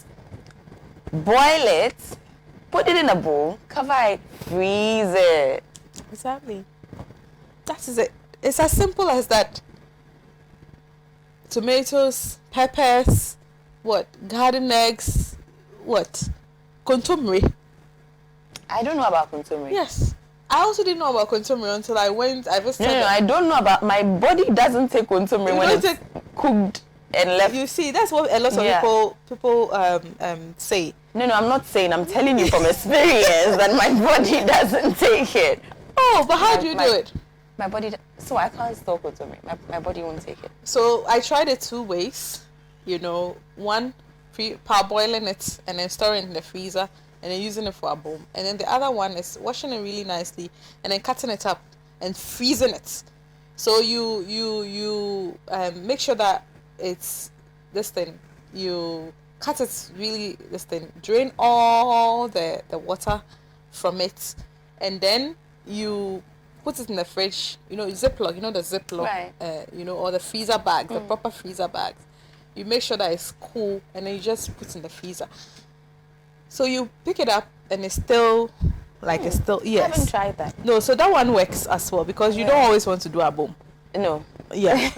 boil it, put it in a bowl, cover it, freeze it. Exactly. That is it. It's as simple as that. Tomatoes, peppers, what? Garden eggs, what? Kontomire. I don't know about kontomire. Yes. I also didn't know about kontomire until I visited. No, I don't know about, my body doesn't take kontomire when it's cooked and left. You see, that's what a lot of people say. No, I'm not saying. I'm telling you from experience that my body doesn't take it. Oh, but how do you do it? My body, so I can't store kontomire. My body won't take it. So I tried it 2 ways. You know, one, parboiling it and then storing it in the freezer and then using it for a bowl. And then the other one is washing it really nicely and then cutting it up and freezing it. So you make sure that it's this thing. You cut it really this thing. Drain all the water from it, and then you put it in the fridge. You know, Ziploc. You know the Ziploc. Right. You know, or the freezer bags, the proper freezer bags. You make sure that it's cool, and then you just put it in the freezer. So you pick it up, and it's still like it's still, yes. I haven't tried that. No, so that one works as well because you don't always want to do a boom. No. Yeah.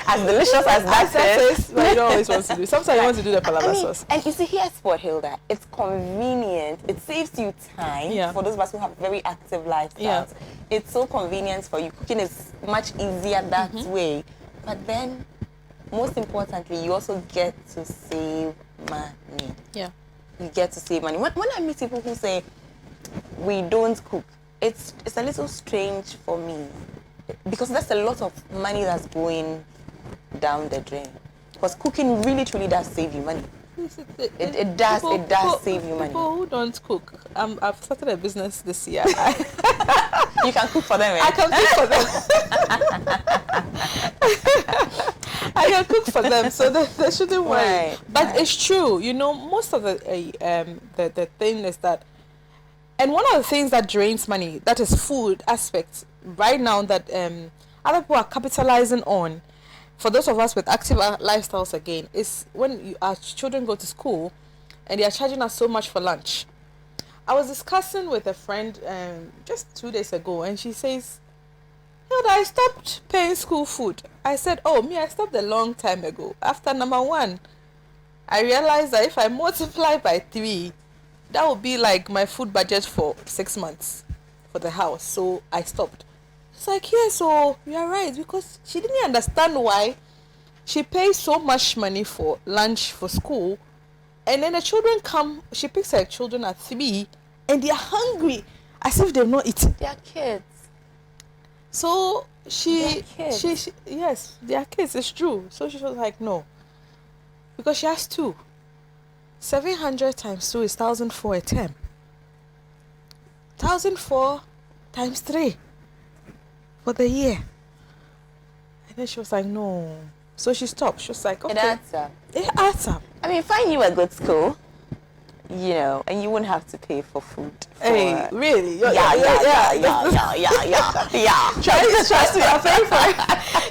As delicious as that is. But you always want to do. Sometimes you want to do the palava sauce. And you see, here's what, Hilda. It's convenient. It saves you time for those of us who have very active lifestyles. Yeah. It's so convenient for you. Cooking is much easier that way. But then, most importantly, you also get to save money. Yeah. You get to save money. When I meet people who say, we don't cook, it's a little strange for me. Because there's a lot of money that's going down the drain. Because cooking really truly does save you money. It does save you money. People who don't cook, I've started a business this year. You can cook for them, eh? I can cook for them. I can cook for them, so they shouldn't worry. Right, but it's true, you know, most of the thing is that, and one of the things that drains money, that is food aspect, right now that other people are capitalizing on, for those of us with active lifestyles again, is when our children go to school and they are charging us so much for lunch. I was discussing with a friend just 2 days ago, and she says, Hilda, I stopped paying school food. I said, oh, me, I stopped a long time ago. After number 1, I realized that if I multiply by 3, that would be like my food budget for 6 months for the house. So I stopped. It's like, yeah, so you're right, because she didn't understand why she pays so much money for lunch for school, and then the children come, she picks her children at 3, and they're hungry as if they've not eaten. They're kids. So she yes, they are kids, it's true. So she was like, no, because she has 2. 700 times 2 is 1,004 a term. 1,004 times 3 for the year. And then she was like, no. So she stopped. She was like, okay. It adds up. It adds up. I mean, find you a good school, you know, and you wouldn't have to pay for food. Hey, really? Yeah. Trust me, you're paying for it.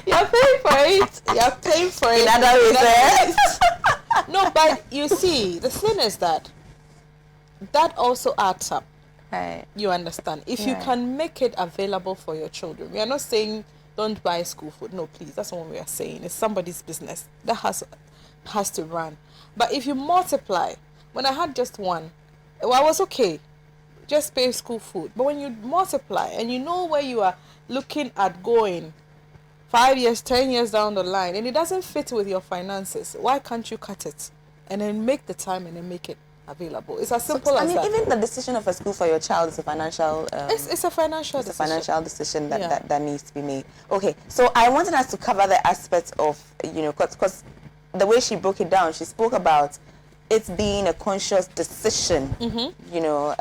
You're paying for it. You're paying for it. In other ways, no, but you see, the thing is that also adds up. right. You understand? If you can make it available for your children, we are not saying don't buy school food. No, please, that's not what we are saying. It's somebody's business that has to run. But if you multiply, when I had just 1, well, I was okay, just pay school food. But when you multiply and you know where you are looking at going 5 years, 10 years down the line, and it doesn't fit with your finances, why can't you cut it and then make the time and then make it available? It's as simple as that. Even the decision of a school for your child is a financial. It's a financial decision. It's a financial decision that needs to be made. Okay, so I wanted us to cover the aspects of, you know, because the way she broke it down, she spoke about it being a conscious decision. You know,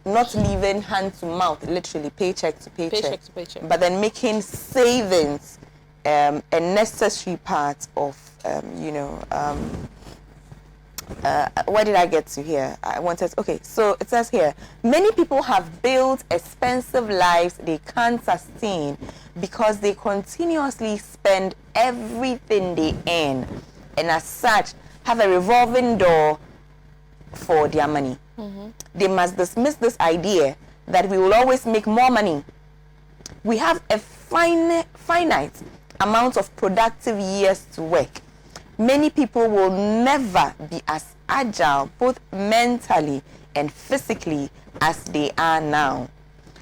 not living hand to mouth, literally paycheck to paycheck, but then making savings a necessary part of, you know. Where did I get to here? Okay, so it says here, many people have built expensive lives they can't sustain because they continuously spend everything they earn, and as such have a revolving door for their money. They must dismiss this idea that we will always make more money. We have a finite amount of productive years to work. Many people will never be as agile, both mentally and physically, as they are now.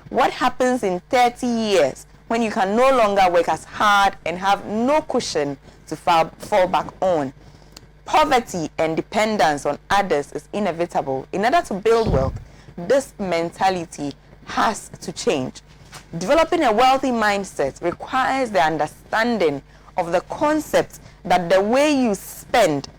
What happens in 30 years when you can no longer work as hard and have no cushion to fall back on? Poverty and dependence on others is inevitable. In order to build wealth, this mentality has to change. Developing a wealthy mindset requires the understanding of the concept that the way you spend,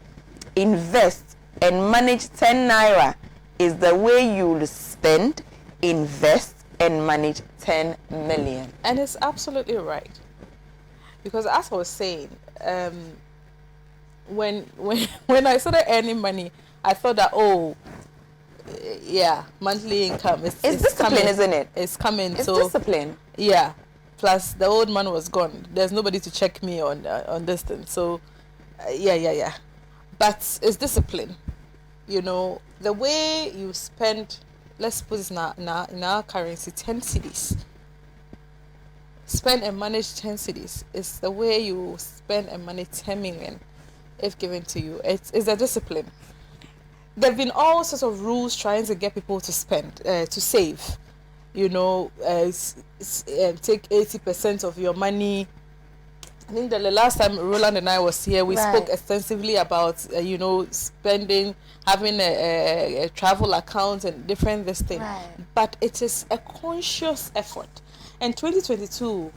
invest, and manage 10 naira is the way you will spend, invest, and manage 10 million. And it's absolutely right. Because as I was saying, when I started earning money, I thought that, monthly income is discipline, coming, isn't it? It's coming. It's so discipline. Yeah. Plus, the old man was gone. There's nobody to check me on this thing. So, But it's discipline. You know, the way you spend, let's put this in our currency, 10 cedis. spend and manage 10 cities is the way you spend and manage 10 million if given to you. It's a discipline. There have been all sorts of rules trying to get people to spend, to save. You know, take 80% of your money. I think that the last time Roland and I was here, we spoke extensively about, spending, having a travel account and different this thing. Right. But it is a conscious effort. And 2022,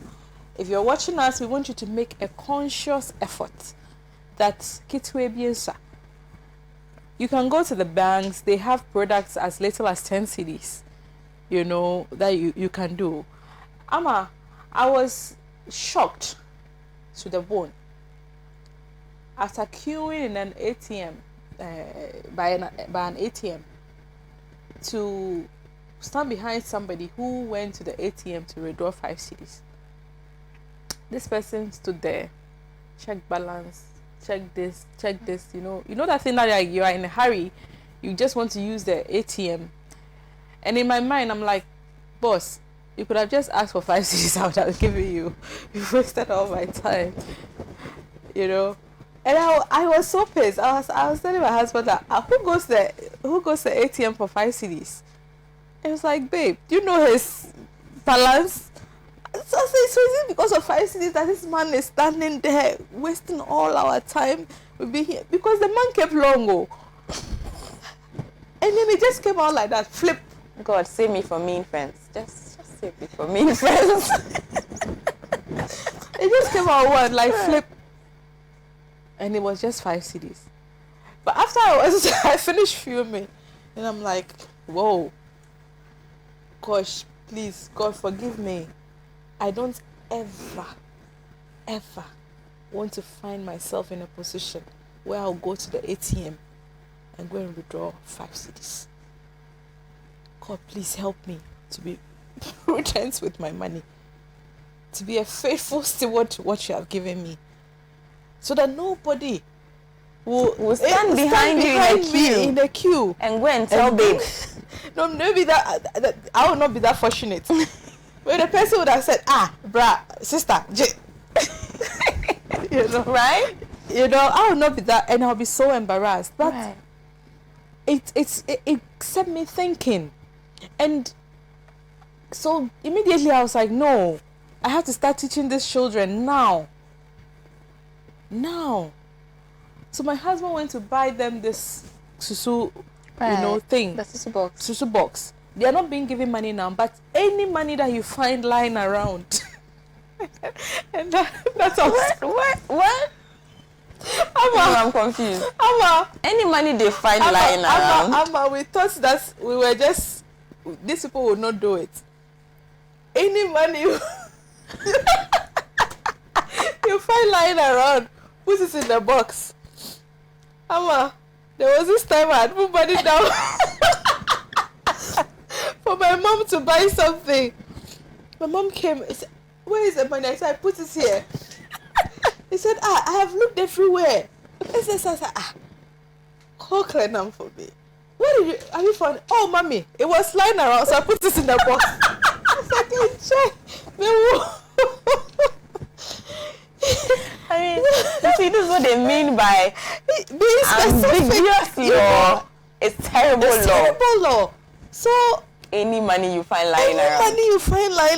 if you're watching us, we want you to make a conscious effort that kitwe biensa. You can go to the banks. They have products as little as 10 cedis, that you can do. Ama, I was shocked to the bone after queuing in an ATM, by an ATM, to stand behind somebody who went to the ATM to withdraw 5 cedis. This person stood there, check balance, check this, you know that thing that you are in a hurry, you just want to use the ATM. And in my mind, I'm like, boss, you could have just asked for 5 cedis, I would have given you. You wasted all my time, And I was so pissed. I was telling my husband that who goes to the ATM for 5 cedis? It was like, babe, do you know his balance? So is it because of 5 cedis that this man is standing there wasting all our time? We'll be here because the man kept long, and then it just came out like that. Flip. God save me from mean friends. Just save me from mean friends. It just came out flip, and it was just 5 cedis. But after I finished filming, and I'm like, whoa, gosh, please, God forgive me. I don't ever want to find myself in a position where I'll go to the ATM and go and withdraw 5 cedis. God, please help me to be prudent with my money, to be a faithful steward to what you have given me, so that nobody will stand behind you in the queue and go and tell babe. No, maybe that I will not be that fortunate. But the person would have said, sister, right? I will not be that, and I'll be so embarrassed. But right. it set me thinking, and so immediately I was like, no, I have to start teaching these children now. So my husband went to buy them this susu, thing, the susu box. They are not being given money now, but any money that you find lying around, and that's all. What? I'm confused. Any money they find lying around. We thought that we were just, these people would not do it. Any money you find lying around, put it in the box. There was this time I had put money down for my mom to buy something. My mom came and said, where is the money? I said, I put it here. He said, I have looked everywhere. I said, call Clenham for me. Have you found it? Oh, mommy, it was lying around, so I put it in the box. I said, I mean, see, this is what they mean by being ambiguous law. It's terrible law. So any money you find lying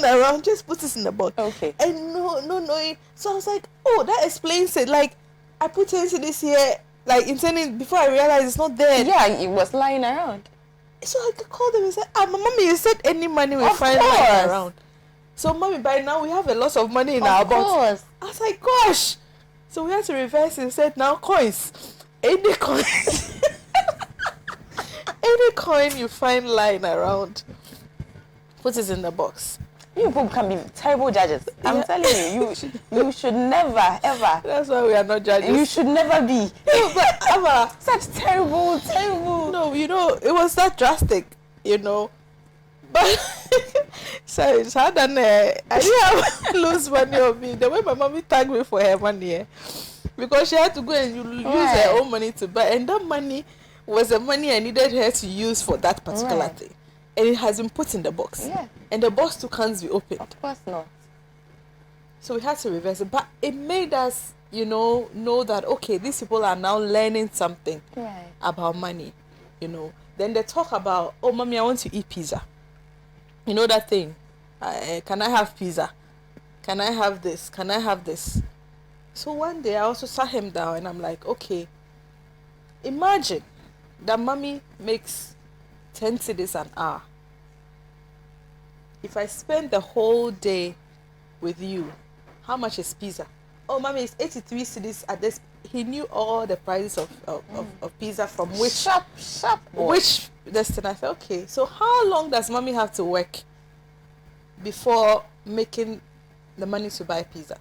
around, just put it in the box. Okay. And no. So I was like, oh, that explains it. Like, I put it into this here, like intending before I realized it's not there. Yeah, it was lying around. So I called them and said, mommy, you said any money we find lying around. So mommy, by now we have a lot of money in our box. I was like, gosh. So we had to reverse and said, now coins. Any coin. Any coin you find lying around, put it in the box. You people can be terrible judges. I'm telling you, you should never, ever. That's why we are not judges. You should never be. No, but ever. Such terrible. No, it was that drastic, But so it's hard than I didn't have lose money on me. The way my mommy tagged me for her money, because she had to go and use her own money to buy, and that money was the money I needed her to use for that particular thing, and it has been put in the box. Yeah. And the box too can't be opened. Of course not. So we had to reverse it. But it made us, know that, okay, these people are now learning something about money, Then they talk about, oh, mommy, I want to eat pizza. You know that thing? Can I have pizza? Can I have this? Can I have this? So one day I also sat him down and I'm like, okay, imagine that mommy makes 10 cedis an hour. If I spend the whole day with you, how much is pizza? Oh, mommy, it's 83 cedis at this. He knew all the prices of pizza from which sharp which destination. I said, okay, so how long does mommy have to work before making the money to buy pizza?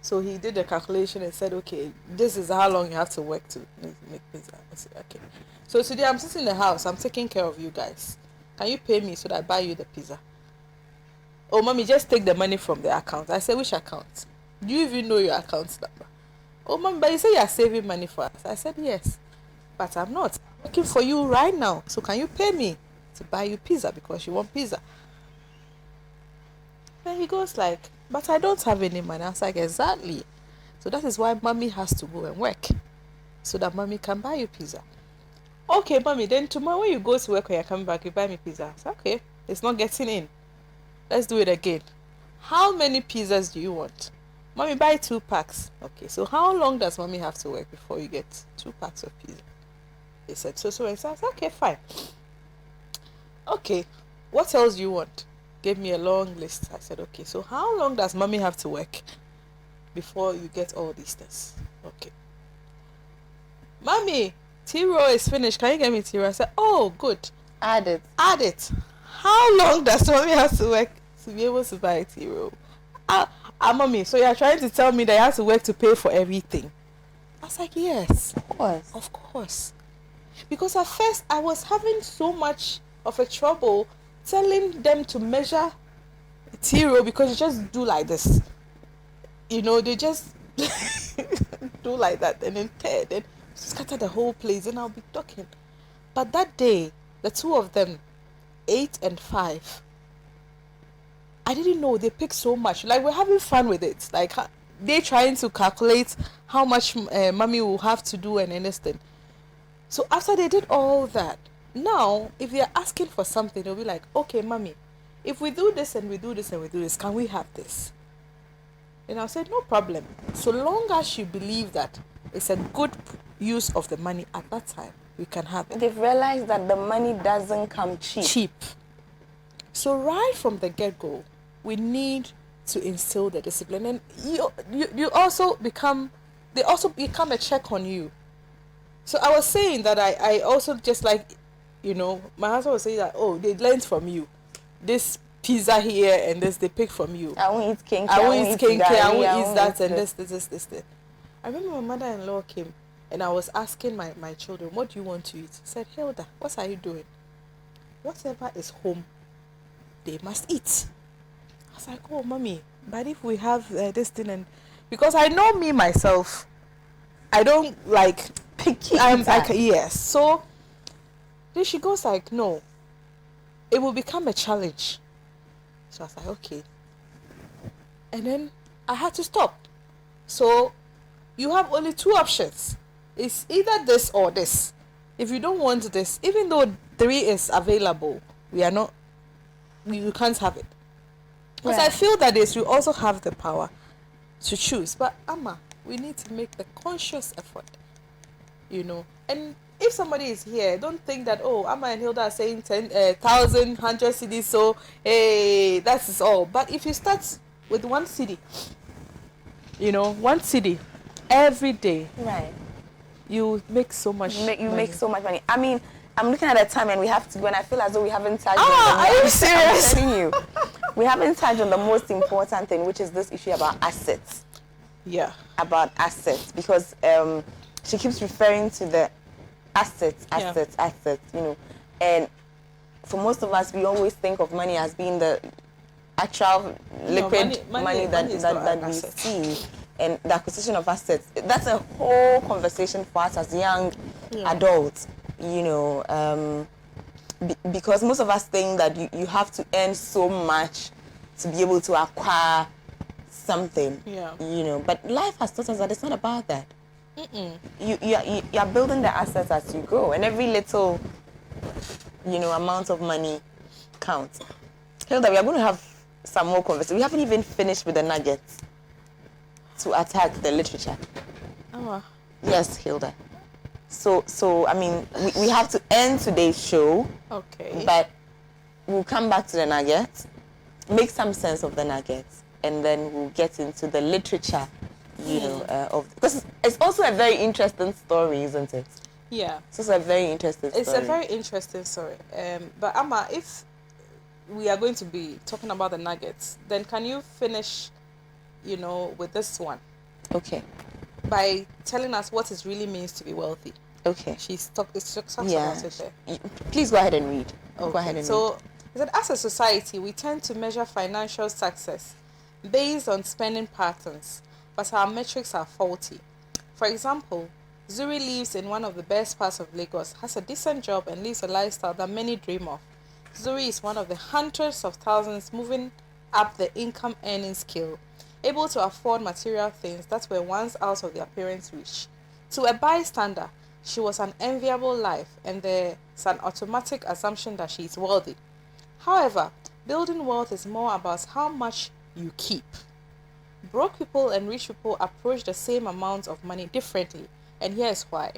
So he did the calculation and said, okay, this is how long you have to work to make pizza. I said, okay. So today I'm sitting in the house, I'm taking care of you guys. Can you pay me so that I buy you the pizza? Oh, mommy, just take the money from the account. I said, which account? Do you even know your account number? Oh, mommy, but you say you are saving money for us. I said, yes, but I'm not. I'm working for you right now. So can you pay me to buy you pizza because you want pizza? Then he goes like, but I don't have any money. I was like, exactly. So that is why mommy has to go and work so that mommy can buy you pizza. Okay, mommy, then tomorrow when you go to work or you're coming back, you buy me pizza. I said, okay, it's not getting in. Let's do it again. How many pizzas do you want? Mommy, buy 2 packs. Okay, so how long does mommy have to work before you get 2 packs of pizza? He said, so. I said, okay, fine. Okay, what else do you want? Gave me a long list. I said, okay, so how long does mommy have to work before you get all these things? Okay. Mommy, tea roll is finished. Can you get me tea roll? I said, oh, good. Add it. How long does mommy have to work to be able to buy a tea roll? Mommy, so you're trying to tell me that you have to work to pay for everything? I was like, yes. Of course. Because at first I was having so much of a trouble telling them to measure tea roll because you just do like this. They just do like that and then scatter the whole place and I'll be talking. But that day, the two of them, 8 and 5, I didn't know they picked so much. Like, we're having fun with it. Like, they're trying to calculate how much mommy will have to do and anything. So after they did all that, now, if they're asking for something, they'll be like, okay, mommy, if we do this and we do this and we do this, can we have this? And I said, no problem. So long as you believe that it's a good use of the money at that time, we can have it. They've realized that the money doesn't come cheap. So right from the get-go, we need to instill the discipline. And you also become, they also become a check on you. So I was saying that I also just like, my husband was saying that, oh, they learned from you. This pizza here and this, they pick from you. I won't eat kinky, I won't eat kinky, I won't eat that and this. this. I remember my mother-in-law came and I was asking my children, what do you want to eat? I said, Hilda, what are you doing? Whatever is home, they must eat. I was like, oh, mommy, but if we have this thing, and because I know me myself, I don't like picky. I'm like, yes. So then she goes like, no, it will become a challenge. So I was like, okay. And then I had to stop. So you have only 2 options. It's either this or this. If you don't want this, even though 3 is available, you can't have it. Because I feel that you also have the power to choose. But Amma, we need to make the conscious effort, And if somebody is here, don't think that, oh, Amma and Hilda are saying 10,000, 100 cedis, so hey, that is all. But if you start with 1 cedi, 1 cedi every day, right, you make so much money. Make so much money. I mean, I'm looking at the time and we have to go, and I feel as though we haven't touched on are you serious? I'm telling you, we haven't touched on the most important thing, which is this issue about assets. Yeah. About assets, because she keeps referring to the assets, and for most of us, we always think of money as being the actual liquid money that we see, and the acquisition of assets. That's a whole conversation for us as young adults, because most of us think that you have to earn so much to be able to acquire something. Yeah. You know, but life has taught us that it's not about that. Mm-mm. You're building the assets as you go, and every little, amount of money counts. Hilda, we are going to have some more conversation. We haven't even finished with the nuggets to attack the literature. Oh. Yes, Hilda. So I mean, we have to end today's show. Okay. But we'll come back to the nuggets, make some sense of the nuggets, and then we'll get into the literature, because it's also a very interesting story, isn't it? Yeah. It's also a very interesting story. It's a very interesting story. But Amma, if we are going to be talking about the nuggets, then can you finish, with this one? Okay. By telling us what it really means to be wealthy. Okay. She talks about it there. Please go ahead and read. Okay. Go ahead and read. It said, as a society, we tend to measure financial success based on spending patterns, but our metrics are faulty. For example, Zuri lives in one of the best parts of Lagos, has a decent job, and lives a lifestyle that many dream of. Zuri is one of the hundreds of thousands moving up the income earning scale, able to afford material things that were once out of their parents' reach. To a bystander, she was an enviable life, and there's an automatic assumption that she is wealthy. However, building wealth is more about how much you keep. Broke people and rich people approach the same amount of money differently, and here's why.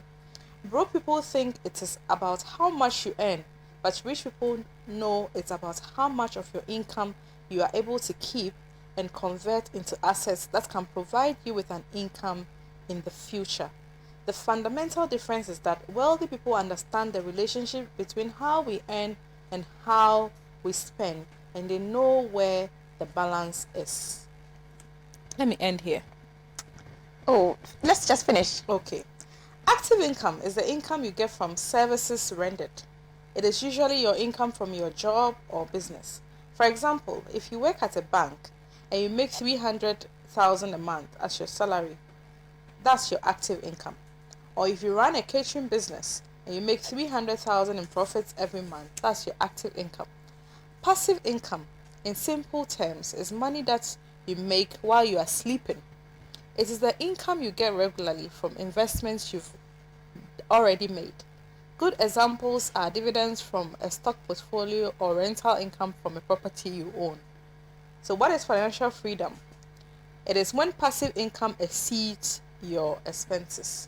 Broke people think it is about how much you earn, but rich people know it's about how much of your income you are able to keep and convert into assets that can provide you with an income in the future. The fundamental difference is that wealthy people understand the relationship between how we earn and how we spend, and they know where the balance is. Let me end here. Oh, let's just finish. Okay. Active income is the income you get from services rendered. It is usually your income from your job or business. For example, if you work at a bank and you make 300,000 a month as your salary, that's your active income. Or if you run a catering business and you make 300,000 in profits every month, that's your active income. Passive income, in simple terms, is money that you make while you are sleeping. It is the income you get regularly from investments you've already made. Good examples are dividends from a stock portfolio or rental income from a property you own. So what is financial freedom? It is when passive income exceeds your expenses.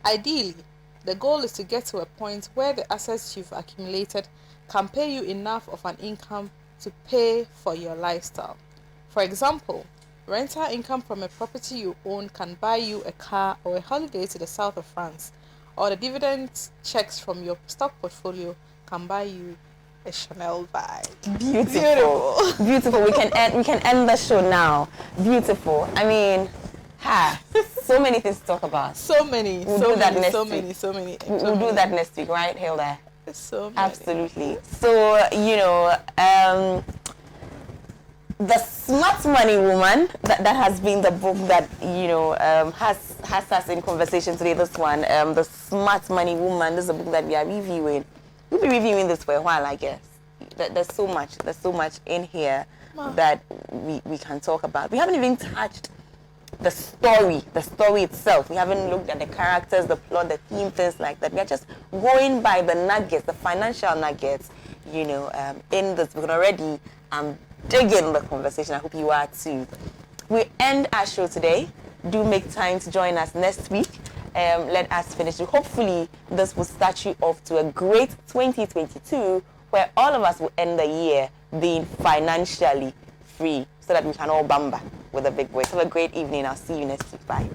Ideally, the goal is to get to a point where the assets you've accumulated can pay you enough of an income to pay for your lifestyle. For example, rental income from a property you own can buy you a car or a holiday to the south of France, or the dividend checks from your stock portfolio can buy you a Chanel bag. Beautiful. Beautiful. We can end the show now. Beautiful. I mean, so many things to talk about. So many. We'll do that next week. We'll do that next week, right, Hilda? So many. Absolutely. So, The Smart Money Woman, that has been the book that, has us in conversation today, this one. The Smart Money Woman, this is a book that we are reviewing. We'll be reviewing this for a while, I guess. There's so much in here that we can talk about. We haven't even touched the story itself. We haven't looked at the characters, the plot, the theme, things like that. We are just going by the nuggets, the financial nuggets, in this book. Already, I'm digging the conversation. I hope you are too. We end our show today. Do make time to join us next week. Let us finish. Hopefully, this will start you off to a great 2022, where all of us will end the year being financially free, so that we can all bamba with a big voice. Have a great evening. I'll see you next week. Bye.